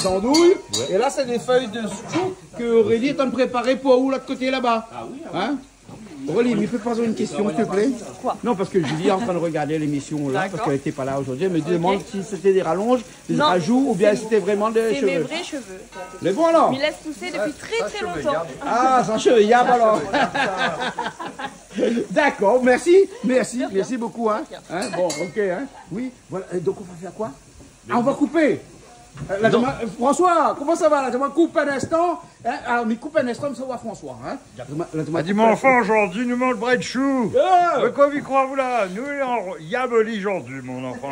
d'andouille. Et là, c'est des feuilles de chou que Aurélie est en train de préparer pour où, l'autre côté là-bas? Ah oui. Hein? Aurélie, il me fait poser une question, s'il te plaît. Quoi? Non, parce que Julie est en train de regarder l'émission là, parce qu'elle n'était pas là aujourd'hui. Elle me demande si c'était des rallonges, des Non, rajouts, ou bien si c'était vraiment des C'est mes cheveux. vrais cheveux. Les bons alors? Il laisse pousser depuis très longtemps. Ah, ça chevillable alors. D'accord, merci beaucoup. Hein. Hein, bon, ok. Hein. Oui, voilà. Et donc on va faire quoi? Ah, on va couper. Là, François, comment ça va là? Je me coupe un instant. Hein? Alors, mais coupe un instant, ça va François. Hein? Dis mon enfant, aujourd'hui, nous mange bread chou. Ah! Mais quoi, vous croyez, vous là? Nous, il y a boli aujourd'hui, mon enfant.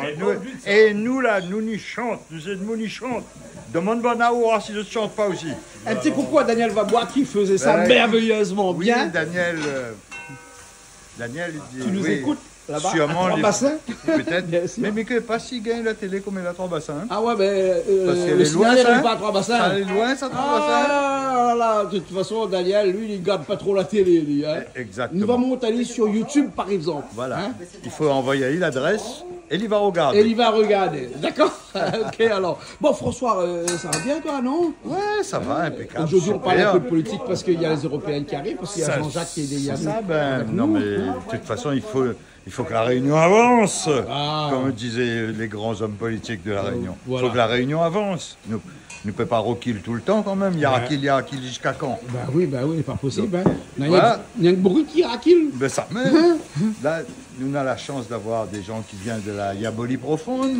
Et nous, là, nous n'y chante. Nous êtes nous n'y chante. Demande Bonaoura si je ne chante pas aussi. Un petit coucou à Daniel Vabois qui faisait ça merveilleusement Oui, bien. Daniel, il dit. Tu nous oui, écoutes là-bas? Sûrement. À Trois-Bassins? Peut-être. Bien sûr. Mais que pas si gagne la télé comme elle a Trois-Bassins. Hein? Ah ouais, mais Parce qu'elle le est loin, signal ça, n'est hein? pas à Trois-Bassins. Ça est loin, ça, Trois-Bassins. Ah là là, de toute façon, Daniel, lui, il garde pas trop la télé, lui. Hein. Exactement. Nous allons monter sur YouTube, par exemple. Voilà. Hein? Il faut envoyer l'adresse et il va regarder. Et il va regarder. D'accord? Ok, alors. Bon, François, ça va bien, toi, non? Ouais, ça va, impeccable. Aujourd'hui, on parle super. un peu de politique parce qu'il y a les Européennes qui arrivent, parce qu'il y a Ça, Jean-Jacques qui est derrière ça, nous. ben, non, mais de toute façon, il faut que la Réunion avance, Ah. comme disaient les grands hommes politiques de la Réunion. Il voilà. faut que la Réunion avance. Nous ne peut pas roquiller tout le temps quand même. Il y a Rakil jusqu'à quand? Bah oui, pas possible. Hein. Il y Voilà. a un bruit qui raquille. Ben ça même. Là, nous on a la chance d'avoir des gens qui viennent de la Yabolie profonde.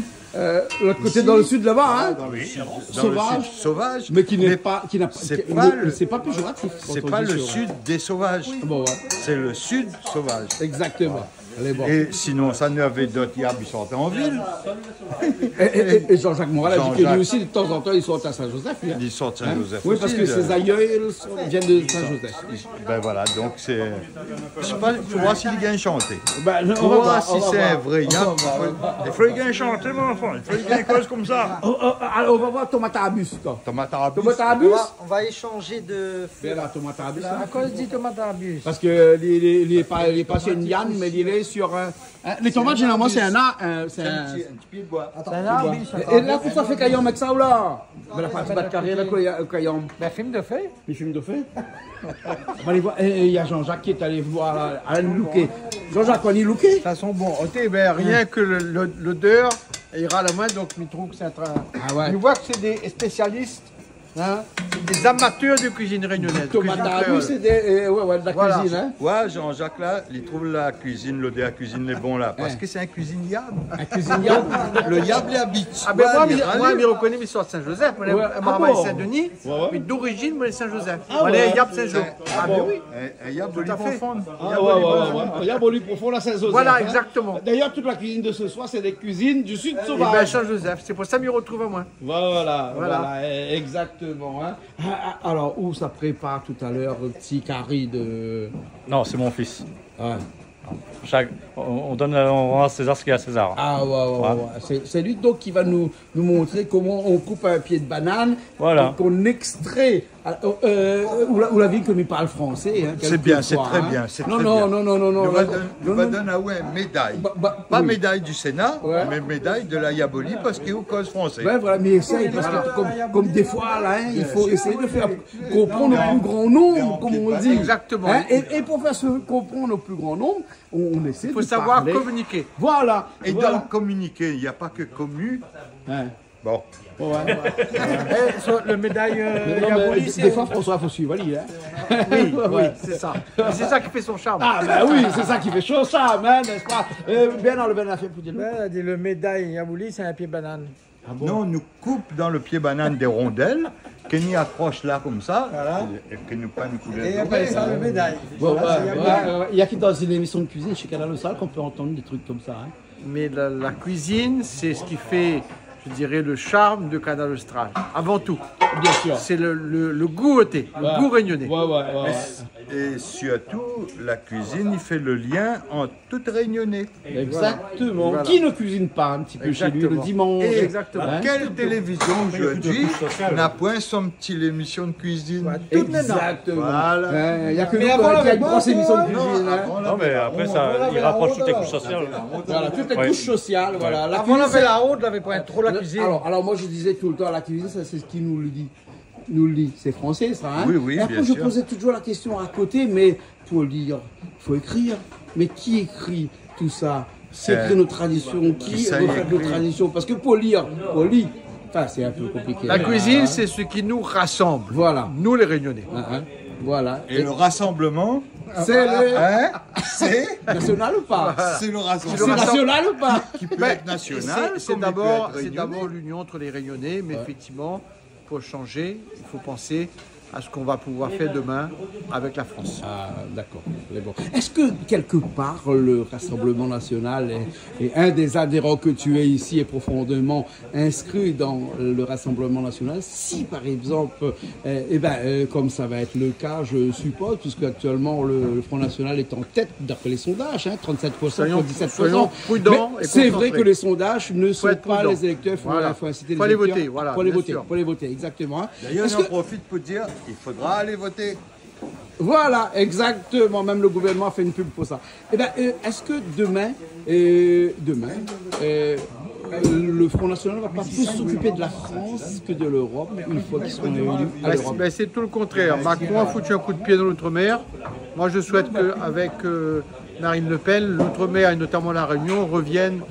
L'autre côté, dans le sud, là-bas, hein? Dans le sud Sauvage. sauvage. Mais qui n'est pas. Qui n'a pas. c'est qui- pas mais le- c'est pas péjoratif. quand C'est on pas dit le sauvage. sud des sauvages. Bon, ouais. C'est le sud sauvage. Exactement. Allez, bon. Et sinon, ça n'avait d'autres yabs, ils sortaient en ville. Et Jean-Jacques Moral a dit que lui Jean-Jacques. aussi, de temps en temps, ils sont à Saint-Joseph. Hein? Ils sortent Saint-Joseph. Oui, parce aussi, que ses aïeux viennent de Saint-Joseph. Ben voilà, donc c'est. Je sais pas, il faut voir s'il gagne chanter. Ben, Il faut voir si c'est un vrai On va yab. voir. Il faut qu'il gagne chanter, mon enfant. Il faut qu'il gagne cause comme ça. Alors, on va voir Tomate à bus. Tomate arabe. Tomate à bus? On va échanger de. Viens là, Tomate à bus. À cause du tomate à bus. Parce que il est pas sur une yann, mais il est sur un. Les tomates, généralement, c'est un arbre. C'est un. petit pied de bois. C'est un arbre, biche. Et là, pourquoi ça fait caillon avec ça ou là? Mais la partie de carré, là, caillon. Ben, film de fait. Les films de fait. On va aller voir. Et il y a Jean-Jacques qui est allé voir Alain Louquet. Jean-Jacques, on est Louquet? Ça sent bon. Ok, ben, rien que l'odeur ira la main, donc je trouve que c'est un train. Ah ouais. On voit que c'est des spécialistes, hein, des amateurs de cuisine réunionnaise. Tomate cuisine à bus, créole. c'est de la Voilà. cuisine. Hein? Ouais, Jean-Jacques là, il trouve la cuisine, l'odeur de la cuisine, les bons là. Parce que c'est un cuisine yab. La cuisine yann. Le yab les habite. Ah ben moi, il je râle. me reconnais, mais soit Saint-Joseph, moi, Ouais. je Ah m'en bon? Saint-Denis, mais d'origine, moi, Saint-Joseph. Ah Moi, ouais. les Yab Saint-Jo. Ah ben oui. Un yab Tout à fait. profond. Il y a Bolu profond, là, Saint-Joseph. Voilà, hein. exactement. D'ailleurs, toute la cuisine de ce soir, c'est des cuisines du sud Et ben sauvage. Saint-Joseph, c'est pour ça que je me retrouve à moi. Voilà, exactement. Hein. Alors, où ça prépare tout à l'heure le petit carré de. Non, c'est mon fils. Ouais. On rend à César ce qu'il y a à César. Ah ouais. C'est lui donc qui va nous montrer comment on coupe un pied de banane, voilà. Qu'on extrait. Ou la vie comme il parle français. Hein, c'est bien, c'est très bien. Non. Je vais donner une médaille. Pas médaille du Sénat, mais médaille de la Yaboli parce qu'il cause français. Ouais, voilà, mais essaye, parce que comme des fois, là, hein, il faut essayer de faire comprendre au plus grand nombre, comme on dit. Exactement. Hein, et pour faire comprendre au plus grand nombre, on essaie de Il faut savoir parler. communiquer. Voilà. Et dans communiquer, il n'y a pas que commu. Hein. Bon. Ouais. Le médaille Yaboli, des fois, François, il faut suivre Ali. Hein. Oui, c'est ça. C'est ça qui fait son charme. Ah, ben oui, c'est ça qui fait chaud, ça, hein, n'est-ce pas? Bernard Le Ben a fait pour dire. Le médaille Yaboli, c'est un pied de banane. Ah bon? Non, on nous coupe dans le pied banane des rondelles, qu'on y accroche là comme ça, et que nous pas nous couler. Et après ça, le médaille. Il y a qui dans une émission de cuisine chez Canal Salle qu'on peut entendre des trucs comme ça. Hein. Mais la cuisine, c'est ce qui fait, je dirais, le charme de Canal Austral. Avant tout. Bien sûr. C'est le goût ôté, le goût réunionnais. Et surtout, la cuisine, il fait le lien entre toutes réunionnais. Exactement. Voilà. Qui ne cuisine pas un petit peu chez lui le dimanche? Exactement. Hein? Quelle télévision aujourd'hui n'a point son petite émission de cuisine? Exactement. Voilà. Il n'y a que nous qui a une grosse émission de cuisine. Non, mais après, il rapproche toutes les couches sociales. Voilà, toutes les couches sociales. Voilà. Avant, on avait la honte, on n'avait pas trop la cuisine. Alors, moi, je disais tout le temps, la cuisine, c'est ce qui nous le dit. C'est français, ça. Hein? Oui, et après, je posais toujours la question à côté, mais pour lire, il faut écrire. Mais qui écrit tout ça? C'est écrit nos traditions. Qui refait nos traditions? Parce que pour lire, enfin, c'est un peu compliqué. La cuisine, c'est ce qui nous rassemble. Voilà. Nous, les Réunionnais. Voilà. Et le rassemblement, c'est c'est national ou pas? C'est le rassemblement. C'est national ou pas? Qui peut être national. C'est d'abord l'union entre les Réunionnais, mais effectivement, pour changer, il faut penser à ce qu'on va pouvoir faire demain avec la France. Ah, d'accord. Bon. Est-ce que quelque part le Rassemblement national est un des adhérents que tu es ici est profondément inscrit dans le Rassemblement national? Si par exemple, comme ça va être le cas, je suppose, puisque actuellement le Front national est en tête d'après les sondages, hein, 37%, 17%. Soyons prudents. C'est vrai que les sondages ne sont pas les électeurs. Il faut inciter les électeurs. Voter, voilà. Pour les voter, exactement. D'ailleurs, j'en profite pour dire, il faudra aller voter. Voilà, exactement. Même le gouvernement a fait une pub pour ça. Est-ce que demain, le Front National ne va pas plus s'occuper de la France que de l'Europe une fois qu'ils seront élus à l'Europe? C'est tout le contraire. Macron a foutu un coup de pied dans l'outre-mer. Moi, je souhaite qu'avec Marine Le Pen, l'outre-mer et notamment la Réunion reviennent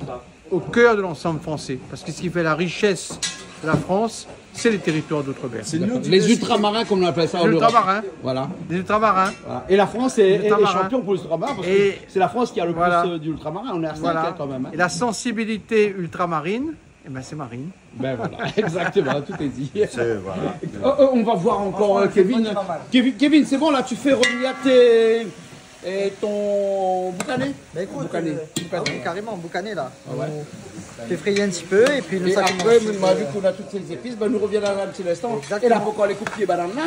au cœur de l'ensemble français. Parce que ce qui fait la richesse de la France, c'est les territoires d'outre-mer. Les ultramarins, comme on appelle ça en Europe. Ultramarins. Voilà. Les ultramarins. Voilà. Et la France est champion pour les ultramarins parce que c'est la France qui a le plus d'ultramarins. On est à 5 quand même. Hein. Et la sensibilité ultramarine, c'est Marine. Ben voilà, exactement, tout est dit. Voilà. On va voir encore Kevin. Kevin, c'est bon là, tu fais revenir ton boucané? Carrément, boucané là. On fait frayer un petit peu et puis nous après, vu qu'on a toutes ces épices, nous reviendrons un petit instant. Et là, pourquoi les coupiers bananes là?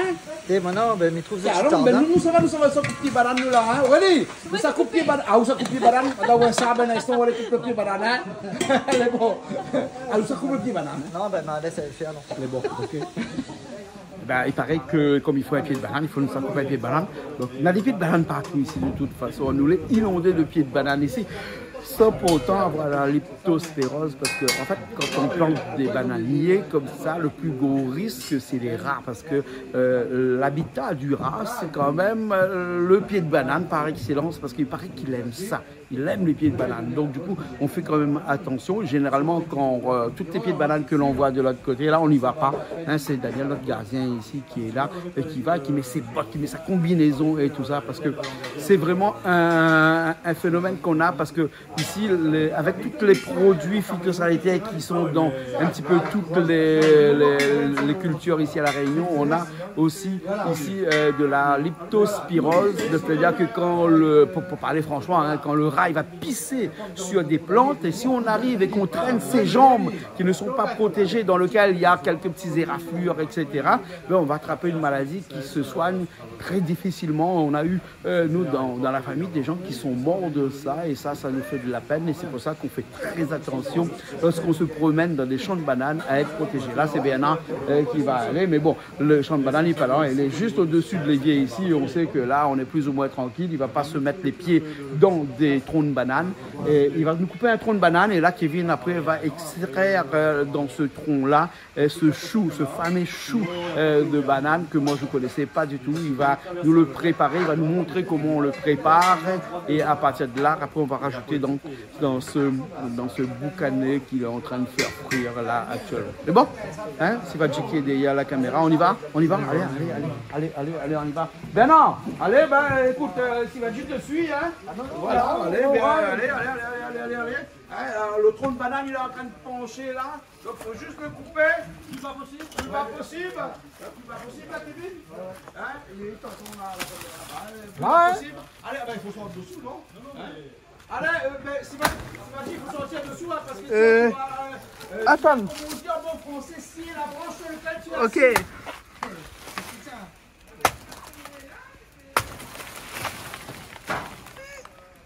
Et maintenant, mais trouve ça. Alors, nous, ça va, ça coupier banane nous là, hein? Allez, nous ça coupier banane. Ah, où ça coupier banane? On va voir ça, un instant, on va les couper banane, hein? Allez, bon. Ah, où ça coupier banane? Non, laisse elle faire, non. Allez, bon, ok. Il paraît que comme il faut un pied de banane, il faut nous couper un pied de banane. Donc on a des pieds de banane partout ici de toute façon. Nous les inondés de pieds de banane ici. Sans pour autant avoir la leptospérose, parce que en fait, quand on plante des bananiers comme ça, le plus gros risque, c'est les rats, parce que l'habitat du rat, c'est quand même le pied de banane par excellence, parce qu'il paraît qu'il aime ça. Il aime les pieds de banane. Donc du coup, on fait quand même attention. Généralement, quand tous les pieds de banane que l'on voit de l'autre côté, là, on n'y va pas. Hein, c'est Daniel, notre gardien ici, qui est là, et qui met ses bottes, qui met sa combinaison et tout ça, parce que c'est vraiment un phénomène qu'on a, parce que ici, avec tous les produits phytosanitaires qui sont dans un petit peu toutes les cultures ici à La Réunion, on a aussi ici de la leptospirose, c'est-à-dire que quand pour parler franchement, hein, quand le rat il va pisser sur des plantes, et si on arrive et qu'on traîne ses jambes qui ne sont pas protégées, dans lequel il y a quelques petits éraflures, etc., ben on va attraper une maladie qui se soigne très difficilement. On a eu, nous, dans la famille, des gens qui sont morts de ça, et ça nous fait de la peine, et c'est pour ça qu'on fait très attention lorsqu'on se promène dans des champs de bananes à être protégé. Là, c'est Bernard qui va aller, mais bon, le champ de bananes, il n'est pas là, il est juste au-dessus de l'évier ici, on sait que là, on est plus ou moins tranquille, il ne va pas se mettre les pieds dans des troncs de bananes, et il va nous couper un tronc de banane, et là, Kevin, après, va extraire dans ce tronc-là, ce chou, ce fameux chou de banane que moi, je ne connaissais pas du tout. Il va nous le préparer, il va nous montrer comment on le prépare, et à partir de là, après, on va rajouter dans ce boucanet qu'il est en train de faire frire là actuellement. C'est bon? Hein? Sivadji qui est derrière la caméra, on y va? On y va? Allez, on y va. Bernard, allez, écoute, Sivadji te suit, hein? Voilà, allez. Alors, le tronc de banane, il est en train de pencher là, donc il faut juste le couper. C'est pas possible. C'est pas possible, là, Kevin. Hein? Il est temps qu'on a la possible. Allez, il faut sortir dessous, non? Allez, Sivadji, il faut sortir dessous, là, parce que attends. On dit en bon français, si la branche sur laquelle tu as. Ok.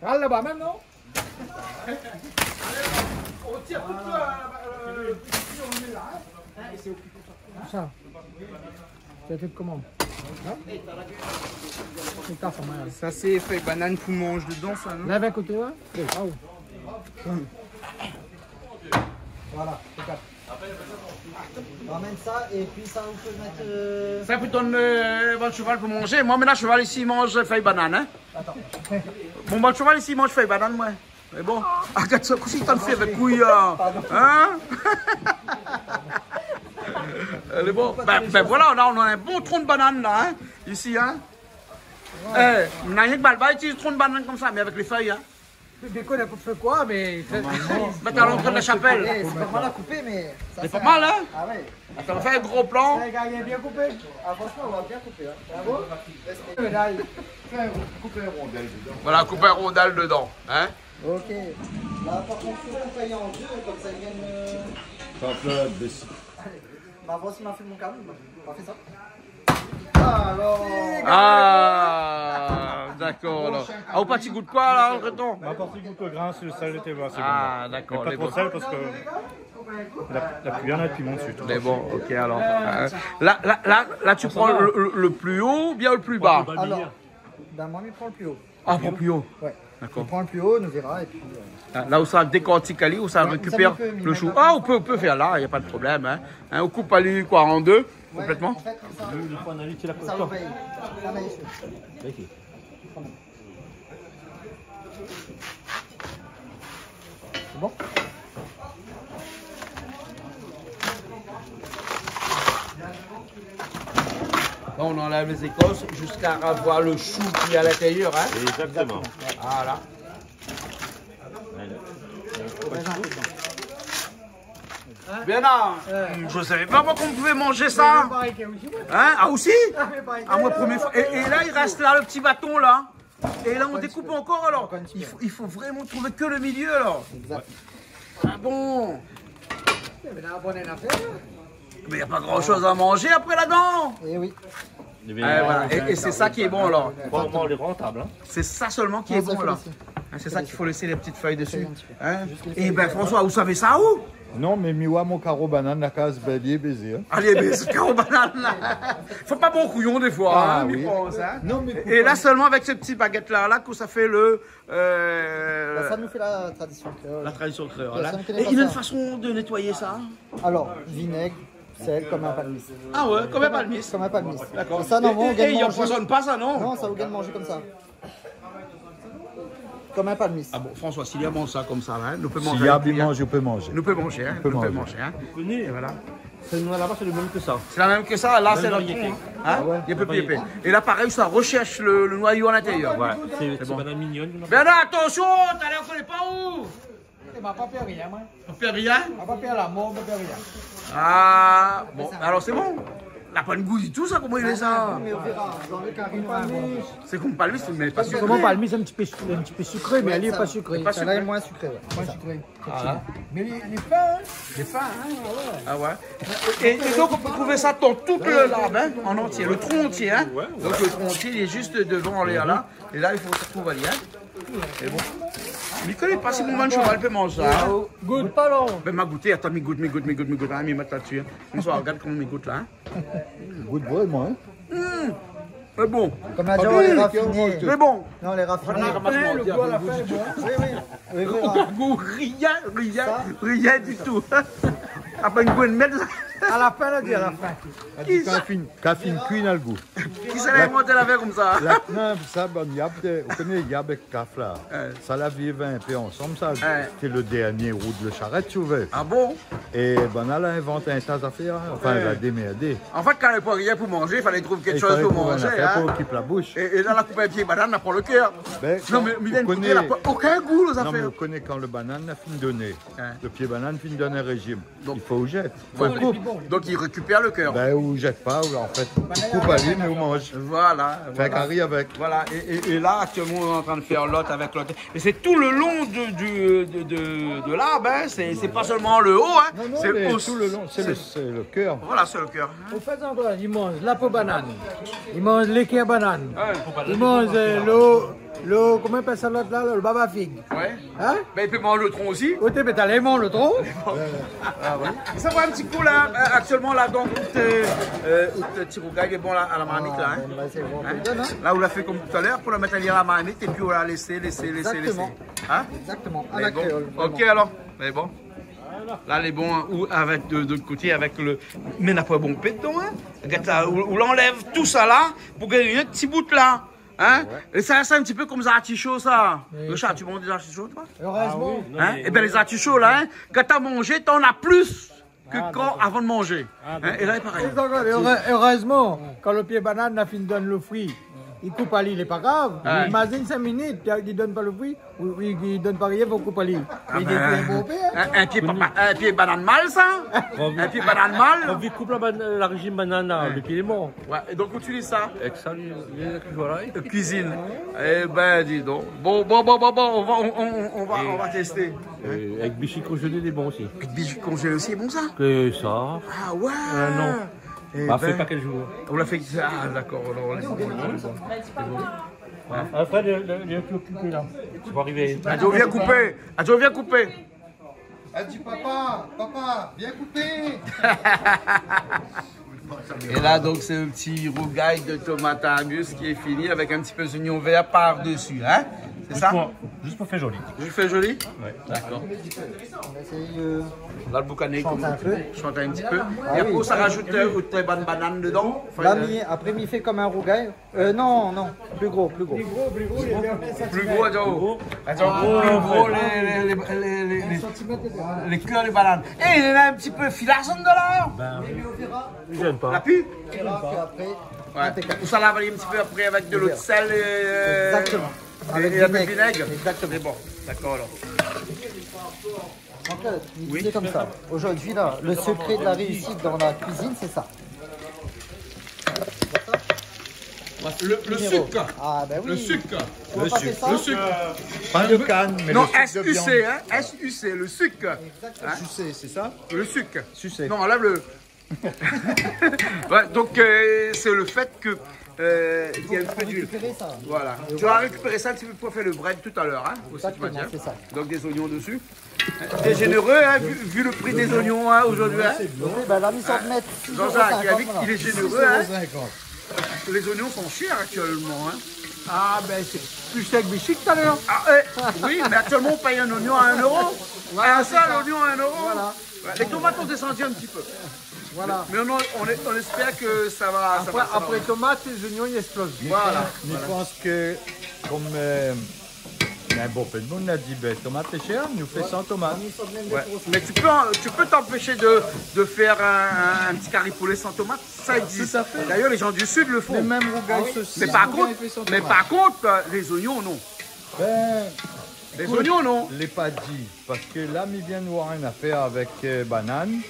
Ah, là-bas même, non? On tire tout on est là. Ça. Tu as fait comment? Ça, c'est fait banane pour manger dedans, ça, non? Là, avec côté, là? Voilà, c'est ça. On ramène ça et puis ça, on peut mettre. Ça peut donner bon cheval pour manger. Moi, maintenant, le cheval ici mange feuille banane. Hein? Attends. Bon cheval ici mange feuille banane, moi. Mais bon, regarde ça, qu'est-ce que t'en fais avec couille? Hein? Bon, ben voilà, on a un bon tronc de banane là, hein? Ici, hein? On a rien que balba, utilise tronc de banane comme ça, mais avec les feuilles, hein? Je déconne un peu fait quoi, mais. Mais t'es à l'entrée de la chapelle. C'est pas mal à couper, mais. C'est pas mal, hein? Ah ouais. Attends, on fait un gros plan. Les gars, il est bien coupé. Ah, franchement, on va bien couper. Hein. Bravo. Couper un rondelle dedans. Voilà, couper un rondelle dedans, hein? Ok. Là, par contre, il faut couper en deux, comme ça, il vienne. Ça pleure dessus. Bah, voici m'a fait mon câble. On va faire ça. Alors. Ah, d'accord. Alors. Ah, au pas, tu goûtes quoi là, le reton? Ma partie goûte le grain, c'est le sel était bas. Ah, d'accord. Mais pas trop de sel parce que la cuillère n'a de piment dessus. Mais bon, ok, alors. Là, tu prends le plus haut ou bien le plus bas? Alors, ben moi, je prends le plus haut. Ah, prends le plus haut. Ouais. D'accord. On prend le plus haut, nous verra. Et puis, là où ça décortique où ça récupère le chou. Ah, on peut faire là, il n'y a pas de problème. Hein. On coupe Ali quoi en deux, complètement. En fait, ça va payer. Ça va ici. C'est bon? On enlève les écorces jusqu'à avoir le chou qui est à l'intérieur. Hein. Exactement. Voilà. Bernard, je ne savais pas qu'on pouvait manger ça. Hein? Ah aussi? Ah moi première fois. Et là il reste là le petit bâton là. Et là on découpe encore alors. Il faut vraiment trouver que le milieu alors. Ah bon? Mais il n'y a pas grand chose à manger après là-dedans. Eh oui. Voilà. Et c'est ça qui est bon alors. Vraiment les rentables. Hein. C'est ça seulement qui est bon alors. C'est ça qu'il faut laisser les petites feuilles dessus. Hein? Et ben François, vous savez ça où? Non, mais miwa mon carreau banane, la case bélier baiser. Hein. Allez, baiser, carreau banane là. Faut pas bon couillon des fois. Ah, hein, oui. pense, hein. Non, mais et là seulement avec ces petites baguettes là que ça fait le. Ça nous fait la tradition créole. La tradition créole. Personne connaît Et pas il y a une ça. façon de nettoyer ça? Alors, vinaigre, sel, comme un palmis. Ah ouais, comme un palmis. Comme un palmis. D'accord. Ça, non, on Et gagne il manger. empoisonne pas ça, non? Non, ça vous gagne manger comme ça. Comme un palmis. Ah bon, François, s'il y a bon ça comme ça, hein, nous peut manger. s'il y a bien manger, on peut manger. Nous peut manger, hein. On peut Nous peut manger. manger, hein. Vous connaissez, Et voilà. Là-bas, c'est le même que ça. C'est la même que ça, là c'est le variété. tronc. Hein? Il est peu plus épais. Et là pareil, ça recherche le noyau à l'intérieur. Ouais, c'est bon. Banane mignonne. Bernard, attention, t'as l'air qu'on n'est pas où? Pas faire rien, moi. On fait rien? Pas faire la mort, pas faire rien. Ah, bon, alors c'est bon. La pas de goût du tout ça, comment il est ça? C'est comme palmis, mais pas sucré. Comment palmis, c'est un petit peu sucré, mais elle n'est pas sucrée. Pas Celle-là est moins sucrée. Ouais. Moins sucré. Ah. Mais les fins, hein. Les fins, hein? Ah ouais. Et donc on peut trouver ça dans tout le l'arbre, hein, en entier, le tronc entier, hein? Donc le tronc entier, il est juste devant là, et là il faut se retrouver là. C'est bon. Mais il connaît pas si mon man cheval peut manger ça. Hein? Goûte pas long. Ben m'a goûté, attends, mais goûte, hein, mais mettre là-dessus. Hein. Regarde comment il goûte là. Hein. Goûte vraiment, hein. C'est bon. Comme a dit, on les raffinés. C'est bon. Non, les raffinés. Le goût à la fin, Oui, Aucun goût, rien du tout. Après une bonne mettre. à la fin, elle dit à la fin. Café cuit dans le goût. Qui s'est inventé la faire comme ça? Non, ça, vous connaissez, il y a avec café là. Ça la vivait un peu ensemble, ça. C'était le dernier roue de le charrette, tu veux. Ah bon? Et ben, elle a inventé un tas d'affaires, enfin, elle a démerdé. En fait, quand elle n'avait pas rien pour manger, il fallait trouver quelque chose pour manger. Pour occuper la bouche. Et là, la coupe à pied banane, elle prend le cœur. Non, mais elle n'a aucun goût, les non, mais affaires. vous connaissez quand le banane a fini de donner. Le pied banane finit de donner un régime. Donc, il faut ou jette. Donc, il récupère le cœur. Ben, ou jette pas, ou en fait, coupe à lui, mais on mange. Voilà. Fait carré avec. Voilà. Et là, actuellement, on est en train de faire l'autre avec l'autre. Et c'est tout le long de l'arbre, hein. C'est pas seulement le haut, hein. C'est tout le long, c'est le cœur. Voilà, c'est le cœur. Au fait, encore, ils mangent la peau banane, ils mangent l'équerre banane, ils mangent l'eau, comment on appelle ça l'autre là, le baba figue. Ouais. Hein? Ben, il peut manger le tronc aussi. Au t'es t'as l'aimant, le tronc. Ah ouais. Ça va un petit coup là, actuellement là, donc, Tirouga, il est bon là, à la marmite là. Hein? Là, on l'a fait comme tout à l'heure pour la mettre à lire à la marmite et puis on l'a laissé. Hein? Exactement, à Mais la bon. créole. Ok alors, mais bon. Là, les bons, hein, ou avec de l'autre côté, avec le. Mais n'a pas bon pet dedans, hein? Regarde, on l'enlève tout ça là pour gagner un petit bout là. Hein? Et ça, c'est un petit peu comme les artichauts, ça. Le chat, tu manges des artichauts, toi? Heureusement. Hein? Et bien, les artichauts, là, hein, quand tu as mangé, tu en as plus que quand avant de manger. Hein? Et là, c'est pareil. Heureusement, quand le pied banane a fini de donner le fruit, il coupe à l'île, il n'est pas grave. Ouais. Imagine 5 minutes, il ne donne pas le fruit, ou il ne donne pas rien, il faut couper à l'île. Un pied banane mal, ça? Un pied banane mal? On vit coupe la régime banane, le pied est mort. Ouais, et donc, on utilise ça? Avec ça, voilà. Cuisine. Eh ben, dis donc. Bon, on va tester. Avec bichis congelés, il est bon aussi. Avec bichis congelés aussi, c'est bon ça? Que ça. Ah ouais? Non. Eh Bah, ben, fait pas quel jour. On l'a fait. Ah, d'accord. Après, il est occupé là. Tu vas arriver. Adjo, viens couper. Adjo, viens couper. Elle dit papa, viens couper. Et là, donc, c'est un petit rougail de tomate à Angus qui est fini avec un petit peu d'oignon vert par-dessus. Hein? C'est ça? Juste pour faire joli. Je fais joli? Ouais. D'accord. On va essayer Là, le boucané, chanter un peu. chante un petit peu. Et après, ça rajoute une bonne banane dedans. Là, après, il fait comme un rougail. Non, plus gros. Plus gros, Adjo. Plus gros, les cœurs des bananes. Et il y en a un petit peu filasson de là. J'aime pas. La pu? Après, Ouais. Ou ça lave un petit peu après avec de l'eau de sel et. Exactement. Avec Et un peu de vinaigre. vinaigre. Exactement. C'est bon. D'accord alors. Donc là, il disait comme ça. Aujourd'hui, là, le secret de la réussite dans la cuisine, c'est ça. Le sucre. Ah, ben oui. Le sucre. On va passer ça. Le sucre. Pas de canne, mais Non, le sucre de SUC, viande. hein. SUC, le sucre. Hein? Sucé, c'est ça? Le sucre. Sucé. Non, enlève le. Ouais, donc, c'est le fait que. Il y a un peu d'huile. Récupérer ça. Voilà. Tu vas récupérer ça un petit peu pour faire le bread tout à l'heure. Hein, aussi, tu m'as dit, hein. C'est ça. Donc, des oignons dessus. T'es généreux, hein, vu le prix des oignons hein, aujourd'hui. Hein. Oui, ben la mise en mettre. Jean-Jacques, il a dit qu'il est généreux. Hein. Les oignons sont chers actuellement. Hein. Ah, ben c'est plus sec bichis tout à l'heure. Ah, oui, mais actuellement, on paye un oignon à 1 euro. Un seul oignon à 1 euro. Voilà. Ouais, les tomates ont descendu un petit peu. Voilà. Mais on espère que ça va. Après tomate, les oignons ils explosent. Voilà. Je pense que, comme Mais bon, peu de monde a dit, ben, tomate est cher, nous fait 100 tomates. Ouais. Mais tu peux t'empêcher de faire un petit curry poulet sans tomate, ça existe. D'ailleurs, les gens du sud le font. Mais même rougail saucisse. Mais par contre, les oignons, non. Ben, les oignons, non. Les pas dit, parce que là, il vient de voir une affaire avec banane.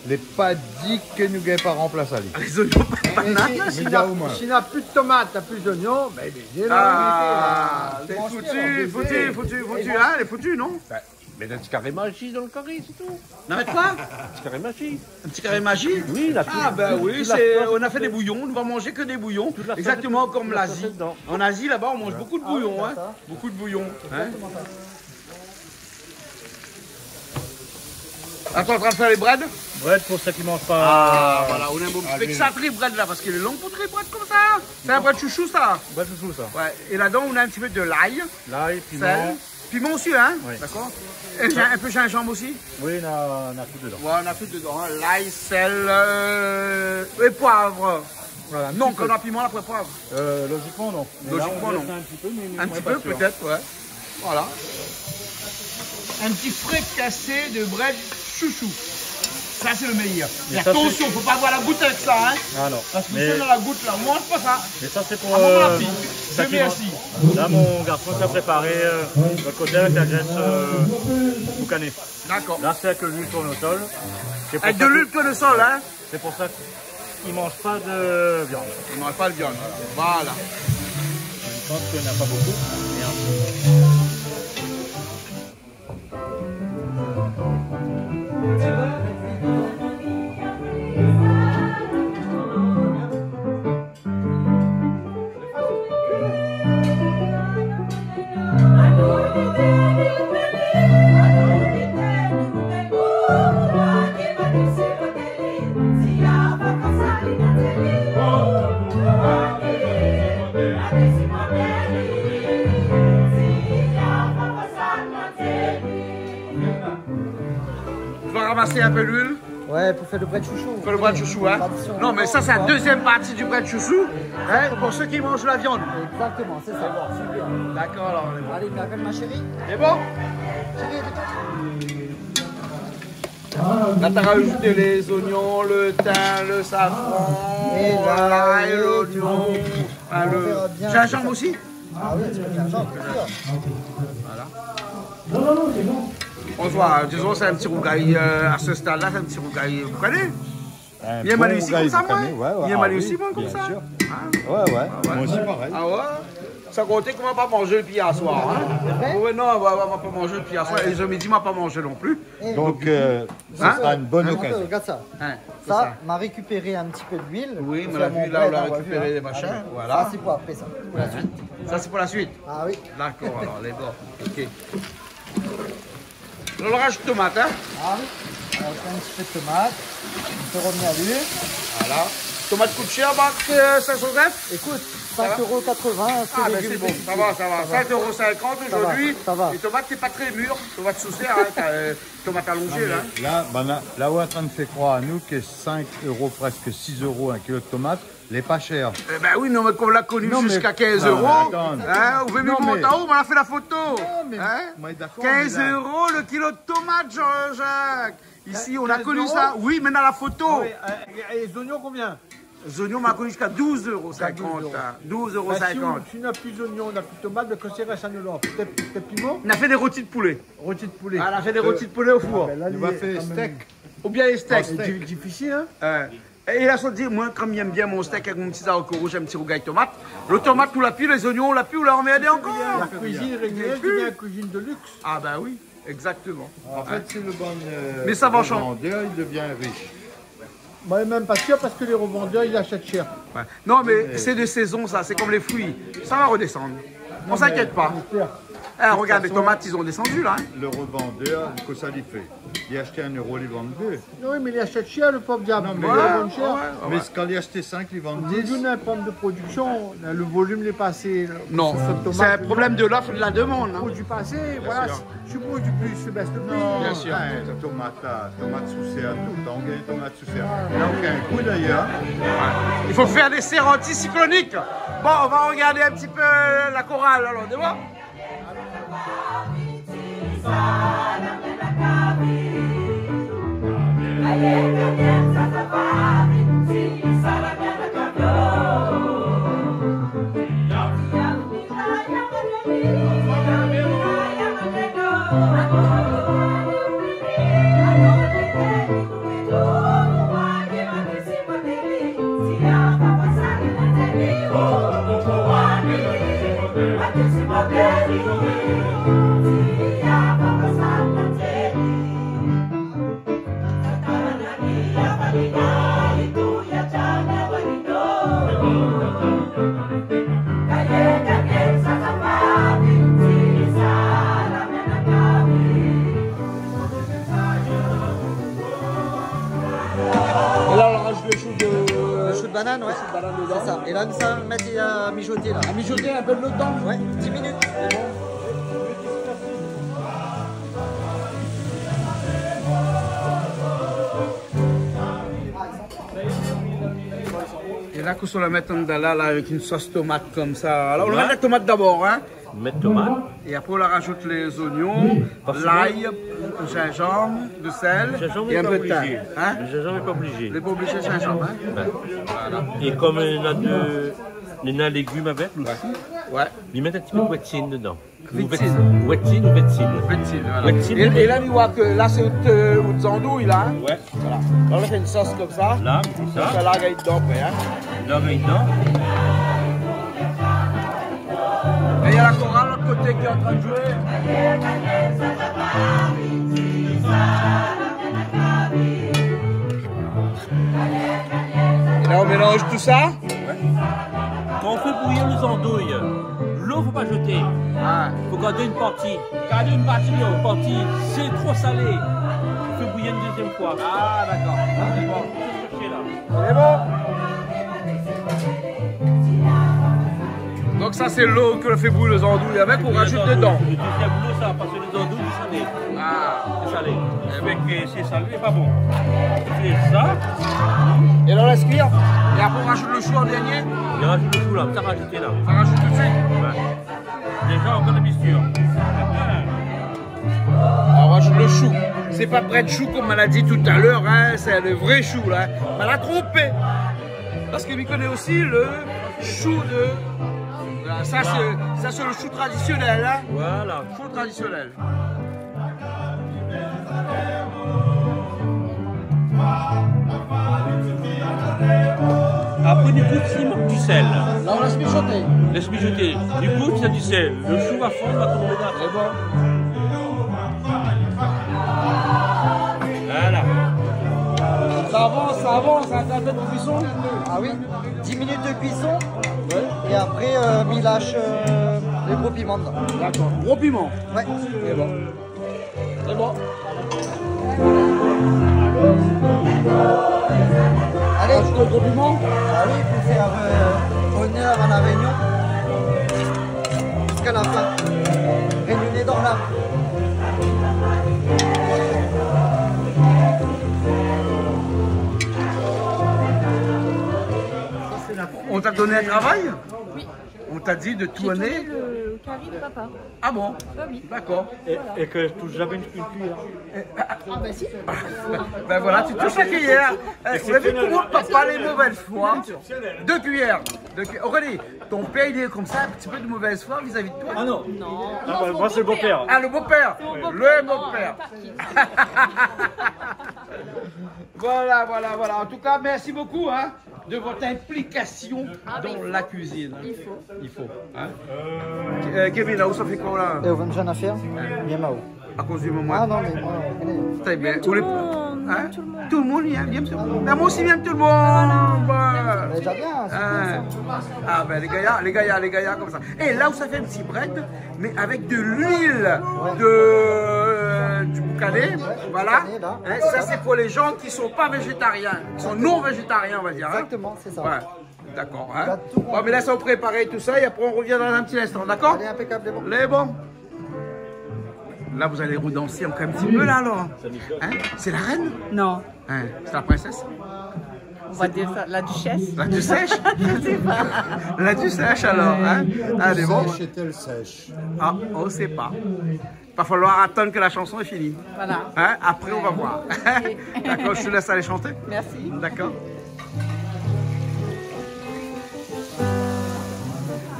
Les pas dit que nous n'avons pas remplacé à lui. Les oignons, pas de banane. S'il n'a plus de tomates, t'as plus d'oignons, ben il est là. Ah, t'es foutu, hein, elle est foutue, non? Mais un petit carré magie dans le carré, c'est tout. Non, mais quoi? Un petit carré magie. Un petit carré magie? Oui, la Ah, ben oui, on a fait des bouillons, on ne va manger que des bouillons. Exactement comme l'Asie. En Asie, là-bas, on mange beaucoup de bouillons, hein. Beaucoup de bouillons. Hein. Ah, t'es en train de faire les breads? Bread pour ceux qui ne mangent pas. Ah, voilà, on aime beaucoup. Mais que ça très bread là, parce qu'il est long pour très bread comme ça. C'est un bread chouchou, ça. Bread chouchou, ça. Ouais, et là-dedans, on a un petit peu de l'ail. L'ail, piment. Sel. Piment aussi, hein? Oui. D'accord. Et un peu gingembre aussi? Oui, on a tout dedans. Ouais, on a tout dedans. Hein. L'ail, sel et poivre. Voilà, non, qu'on a piment après poivre. Logiquement, non. Logiquement, non. Un petit peu, mais un petit peu, peut-être, ouais. Voilà. Un petit frais cassé de bread chouchou. Ça, c'est le meilleur. Mais attention, faut pas avoir la goutte avec ça, hein. Ah non. Parce que c'est dans la goutte, là. On mange pas ça. Mais ça, c'est pour... la fille. Ça qui merci. Là, mon garçon qui a préparé le côté avec la graisse boucanée. D'accord. Là, c'est avec de l'huile tournesol. Avec de l'huile tournesol, hein. C'est pour ça qu'il ne mange pas de viande. Il ne mange pas de viande. Voilà. Je pense qu'il n'y en a pas beaucoup. Ramasser un peu l'huile. Ouais, pour faire le bread chouchou. Pour le bread chouchou, hein. Non, mais ça, c'est la deuxième partie du bread chouchou, hein, pour ceux qui mangent la viande. Exactement, c'est ça. Super. D'accord, alors, on est bon. Allez, m'appelle ma chérie. C'est bon? Chérie, là, t'as rajouté les oignons, le thym, le safran, l'ail, l'oignon, le gingembre aussi? Ah oui, tu veux bien gingembre, voilà. Non, c'est bon. Bonsoir, disons c'est un petit rougail à ce stade-là, c'est un petit rougail, vous connaissez? Il y a mal aussi comme ça, moi? Il y a mal aussi, moi, comme ça? Ouais, moi aussi pareil. Ah ouais? Ça comptait qu'on va pas manger le pied à soir, hein? Ouais, non, on va pas manger le pied à soir, et le midi, on va pas manger non plus. Donc, ça sera une bonne occasion. Regarde ça. Ça m'a récupéré un petit peu d'huile. Oui, mais la vue, là, on a récupéré les machins, voilà. Ça, c'est pour après, ça, pour la suite. Ça, c'est pour la suite? Ah oui. D'accord, alors, les bords, ok. On rajoute tomate, hein? Ah oui. Alors, je fais un petit peu de tomate. On peut revenir à l'huile. Voilà. Tomate coûte cher, Marc, 500 Écoute, 5,80 €. Ah, ben c'est bon, ça va. 5,50 € aujourd'hui. Ça va. Les tomates, c'est pas très mûr. Tomate sous serre, hein, tomate allongée, là. Là où on est en train de faire croire à nous que 5 €, presque 6 € un kilo de tomates, n'est pas cher. Eh ben oui, non, mais comme on l'a connu jusqu'à 15 €. Hein, vous pouvez me monter en haut, on a fait la photo. Hein, 15 € le kilo de tomates, Jean-Jacques. Ici, on a connu ça. Oui, mais dans la photo. Et les oignons, combien? Les oignons, on a connu jusqu'à 12,50 €. 12,50 €. Si on n'a plus d'oignons, on n'a plus de tomates, mais quand c'est reste à Nolan, peut-être piment. On a fait des rôtis de poulet. Rôtis de poulet. Ah, on a fait des rôtis de poulet au four. On va faire steak. Ou bien les steaks. C'est difficile, hein? Et il a dit, moi, comme j'aime bien mon steak avec mon petit haricot rouge, un petit rougail tomate, le tomate, on l'a pu, les oignons, on l'a pu, on l'a remis encore. La cuisine régulière devient une cuisine de luxe. Ah, ben oui, exactement. En fait, c'est le bon mais ça va changer. vendeur, il devient riche. Moi, même pas sûr parce que les revendeurs, ils achètent cher. Ouais. Non, mais c'est de saison, ça, c'est comme les fruits. Ça va redescendre. On s'inquiète pas. Regarde, les tomates, ils ont descendu, là. Hein. Le revendeur, que ça lui fait? Il a acheté 1 €, il vend 2. Oui, mais il achète cher, le pauvre diable. Non, mais mais il vend cher. Mais quand il a acheté 5, il vend 10. Nous, on a un problème de production. Le volume n'est pas assez. Non, c'est un problème de l'offre et de la demande. Hein. Du passé, voilà. Si je produis plus, je baisse le prix. Bien sûr. Tomate sous serre, tout. On gagne tomate sous serre. Il n'a aucun coup d'ailleurs. Il faut faire des serres anticycloniques. Bon, on va regarder un petit peu la chorale, alors, de voir. chou de banane dedans. C'est ça. Et là, ça va mettre à mijoter là. À mijoter un peu de l'eau dedans. Ouais, 10 minutes. C'est bon. Et là, qu'on se la met en là, avec une sauce tomate comme ça. Alors, on met la tomate d'abord, hein. Mettre tomate. Et après, on la rajoute les oignons, l'ail, le gingembre, le sel et un peu de thym. Hein? Le gingembre n'est pas obligé. Il n'est pas obligé de gingembre, hein? Ouais. Voilà. Et comme il y a légumes avec, ouais. Lui mettre un petit peu de wetsin dedans. Wetsin. Wetsin ou wetsin. Voilà. Et là, on voit que là, c'est aux andouilles, là. Hein? Ouais. Voilà. Alors, on fait une sauce comme ça. Là, c'est ça. Ça l'argue dedans, après. Hein? L'argue dedans. Et il y a la chorale de l'autre côté qui est en train de jouer. Et là, on mélange tout ça. Quand on fait bouillir les andouilles, l'eau ne faut pas jeter. Il faut garder une partie. Garder une partie d'eau. Une partie, c'est trop salé. Il faut bouillir une deuxième fois. Ah, d'accord. C'est bon. C'est bon. Donc ça c'est l'eau que l'on fait bouillir les andouilles avec, on rajoute dedans. Le deuxième l'eau ça parce que les andouilles c'est salé. Ah, c'est salé. Avec c'est salé, c'est pas bon. C'est ça. Et là on laisse cuire. Et après on rajoute le chou en dernier. On rajoute le chou là, ça rajouté là. Ça rajoute tout de suite. Ouais. Déjà on connaît la mixture. Alors on rajoute le chou. C'est pas près de chou comme on l'a dit tout à l'heure, hein. C'est le vrai chou là. On l'a trompé. Parce que lui connaît aussi le chou de... Ça c'est le chou traditionnel, hein. Voilà. Chou traditionnel. Après du coup, il manque du sel. Là on laisse mijoter. Laisse mijoter. Du coup, il y a du sel. Le chou va fondre, va tomber là. C'est bon. Voilà. Ça avance, un tas de cuisson. Ah oui, 10 minutes de cuisson. Ouais. Et après, m'y lâche les gros piments dedans. D'accord, gros piment. Ouais. C'est bon. C'est bon. Allez, ajoute le gros piment. Ah oui, il faut faire honneur à la réunion. Jusqu'à la fin. Réunionner dans l'âme. On t'a donné un travail? Oui. On t'a dit de tout J'ai donner? tourné le carré de papa. Ah bon? Ah oui. D'accord. Et que je touche jamais une cuillère. Ah bah si. Ben voilà, tu touches la cuillère. Vous avez vu comment papa les mauvaises foi? 2 cuillères. Aurélie, ton père il est comme ça, un petit peu de mauvaise foi vis-à-vis de toi? Ah non. Non. Ah, bah, moi c'est le beau-père. Ah, le beau-père. Le beau-père. Voilà, voilà, voilà. En tout cas, merci beaucoup hein, de votre implication dans la cuisine. Il faut. Hein. Kevin, là où ça fait quoi là? Et on va une affaire, bien mao. À cause du moment. Ah non, mais moi, très bien. Tout le monde. Hein? Tout le monde vient tout le monde. Mais moi aussi j'aime tout le monde. Bah, déjà bien, ah ben les gaillards comme ça. Et là où ça fait un petit bread, mais avec de l'huile du boucané, voilà. Hein, ça c'est pour les gens qui sont pas végétariens, qui sont non végétariens on va dire. Exactement, c'est ça. Ouais. D'accord. Hein? Bon, mais laisse-on préparer tout ça et après on revient dans un petit instant, d'accord? Allez, impeccable, bon. Les bons. Là, vous allez redanser encore un petit peu, là, alors. Hein? C'est la reine? Non. Hein? C'est la princesse? On va dire ça, la duchesse. La duchesse? La duchesse, alors. Hein? Allez, bon. Est-elle sèche? Ah, on ne sait pas. Il va falloir attendre que la chanson est finie. Voilà. Hein? Après, on va voir. D'accord, je te laisse aller chanter. Merci. D'accord.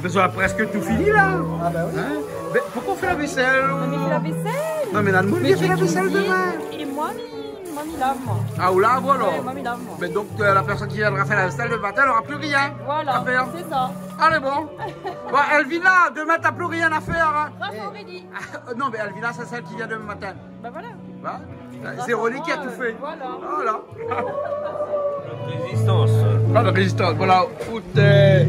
Vous avez presque tout fini, là. Ah bah oui. Hein? Mais pourquoi on fait la vaisselle? On fait la vaisselle. Non, mais là, il fait la vaisselle demain. Et moi, lave, moi. Ah, ou lave, alors? Ouais, moi, lave, moi. Mais donc, la personne qui viendra faire la vaisselle le matin, elle n'aura plus rien voilà, à faire. c'est ça. Allez, bon. Bon, Elvina, demain, t'as plus rien à faire. Hein? Bravo, Aurélie. Non, mais Elvina, c'est celle qui vient demain matin. Bah voilà. C'est Rolly qui a tout fait. Voilà. Résistance. Pas de résistance. Voilà, où tes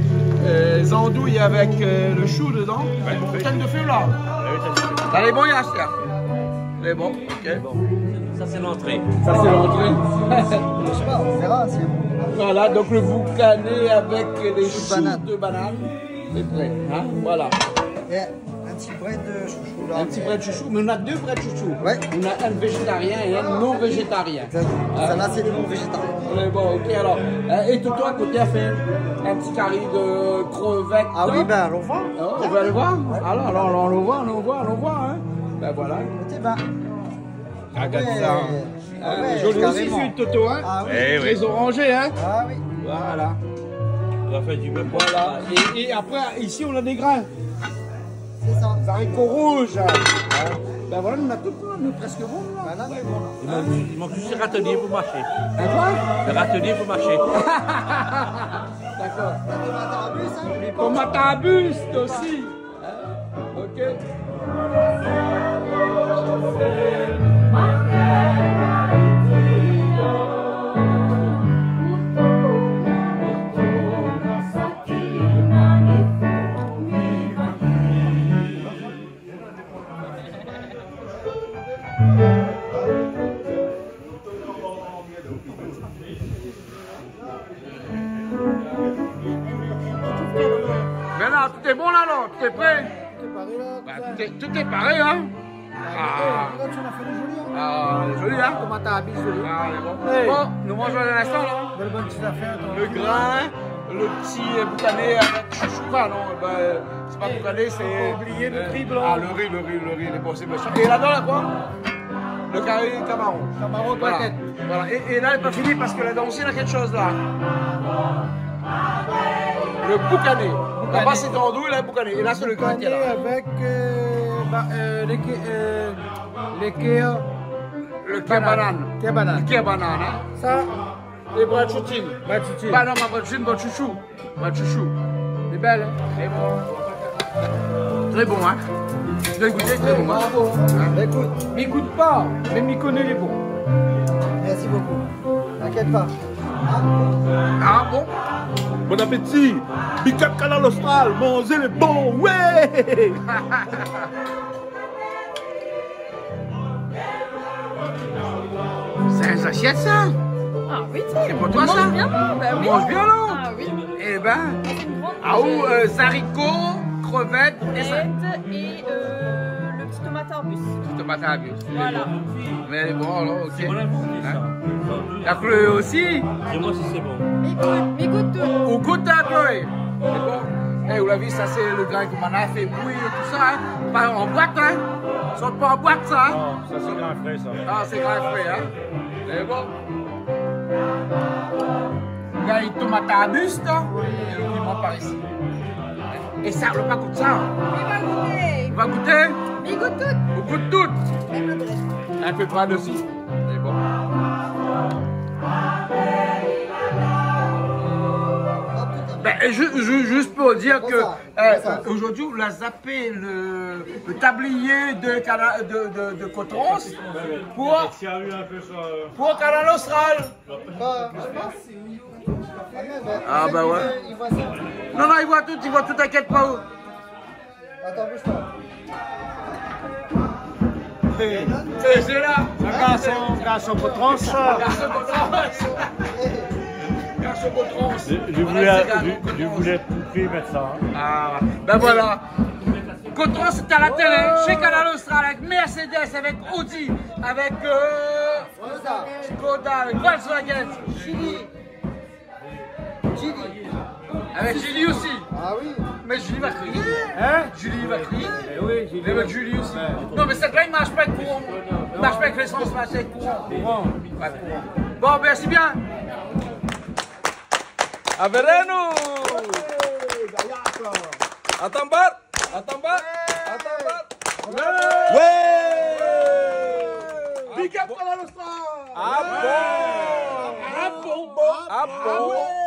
andouilles avec le chou dedans. Bouteille de feu là. Allez, bon, il y a ça. Les bon, ok. Ça c'est l'entrée. Ça c'est l'entrée. Je sais pas, on verra si. Voilà, donc le boucané avec les choux de banane. C'est prêt, hein, voilà. Et un petit bread de chouchou là. Un petit bread de chouchou, mais on a deux bread de chouchou. Ouais. On a un végétarien et un non végétarien. Ça là, c'est des bons végétariens. Bon, ok, alors. Et tout toi, à côté, a fait un petit curry de crevettes. Ah oui, ben allons voir. On va le voir. Alors, on le voit, hein. Ben voilà. Écoutez, ben. Regarde Ouais. ça. Ouais, Joli aussi, carrément. celui de Toto, hein. Ah oui. Très orangé, hein. Ah oui. Voilà. On va faire du même. Voilà. Et après, ici, on a des grains. C'est ça. Des haricots rouges. Ben voilà, on a tout, on est presque bon, là. Ben là, c'est bon, là. Il manque juste le râtelier pour marcher. Un quoi? Le râtelier pour marcher. D'accord. hein. Tomate à buste aussi. Ok. Mais là, tout est bon là, non? Tout est prêt? Bah, tout est paré, hein? Ah, joli, hein? Tomate à bis, joli. Ah, on est bon. Hey. Bon, nous mangeons un instant, là. Belle bonne petite affaire. Le grain, le petit boucané avec chouchou, non, ben, c'est pas boucané, c'est... Faut oublier le riz blanc. Ah, le riz, il est bon, c'est méchant. Et là-dedans, là, quoi? Le curry camaron. Camaron, Voilà. paquette. Voilà. Et là, il n'est pas fini parce que là-dedans aussi, il y a quelque chose, là. Le boucané. Là-bas, c'est andouille, là, le boucané. Et là, c'est le grain qui est là. Avec les kéas. Le kia banane. Kéa banane. Le kia banane, hein. Ça, Les bras de choutine. bah tu sais. Bah non, ma bras de choutine, bras de chouchou. Bras de chouchou. C'est belle, hein. C'est bon. Très bon, hein. Tu l'as goûté, très bon, hein. Bravo. Bah, écoute, m'écoute pas, mais m'y connais les bons. Merci beaucoup. T'inquiète pas. Ah bon? Bon appétit. Big up Canal Austral. Mangez les bons. Ouais. C'est un assiettes, ça? Ah oui, tu sais. C'est pour toi, ça? On mange bien, non? Bah On oui. mange bien, là? Ah oui. Eh ben, C'est une grande ah où, haricots, crevettes et ça. et le petit tomate arbus. Tomate à bus. Voilà. Mais elle est bon, alors, ok. C'est mon amour, ça. La Chloé aussi? Dis-moi si c'est bon. Mais goûte tout. Au goût de la Chloé. C'est bon? Eh, vous l'avez vu, ça c'est le grain que m'en a fait bouillir et tout ça, hein? Pas en boîte, hein? Saute pas en boîte, ça, hein? Non, ça c'est grain frais, ça. Ah, c'est grain frais, hein? C'est bon? Là, il tomate à buste, hein? Et le piment par ici. Et ça, le pas goûte ça. On va goûter? Mais goûte tout. On goûte toutes. Un peu de brade aussi. C'est bon. Ben, juste pour dire que aujourd'hui, on a zappé le tablier de Cotrance pour Canal Austral. Ah bah ouais. Non, il voit tout, t'inquiète pas. Attends, bouge pas. C'est là. Garçon Cotrance. Garçon Cotrance. Je voulais tout prix mettre ça. Hein. Ah, ben voilà. Cotrance c'est à la télé, chez Canal Austral, avec Mercedes, avec Audi, avec Skoda, avec Volkswagen, avec Julie aussi. Ah oui. Mais Julie va crier. Hein? Julie va crier. Eh oui, j'ai Mais avec Julie aussi. Non, mais cette là, il marche pas avec courant. Il marche pas avec l'essence, il marche avec courant. Pas courant. Bon, merci bien. Avereno! Atambar! Ouais! Big up Canal Austral! Ah bon!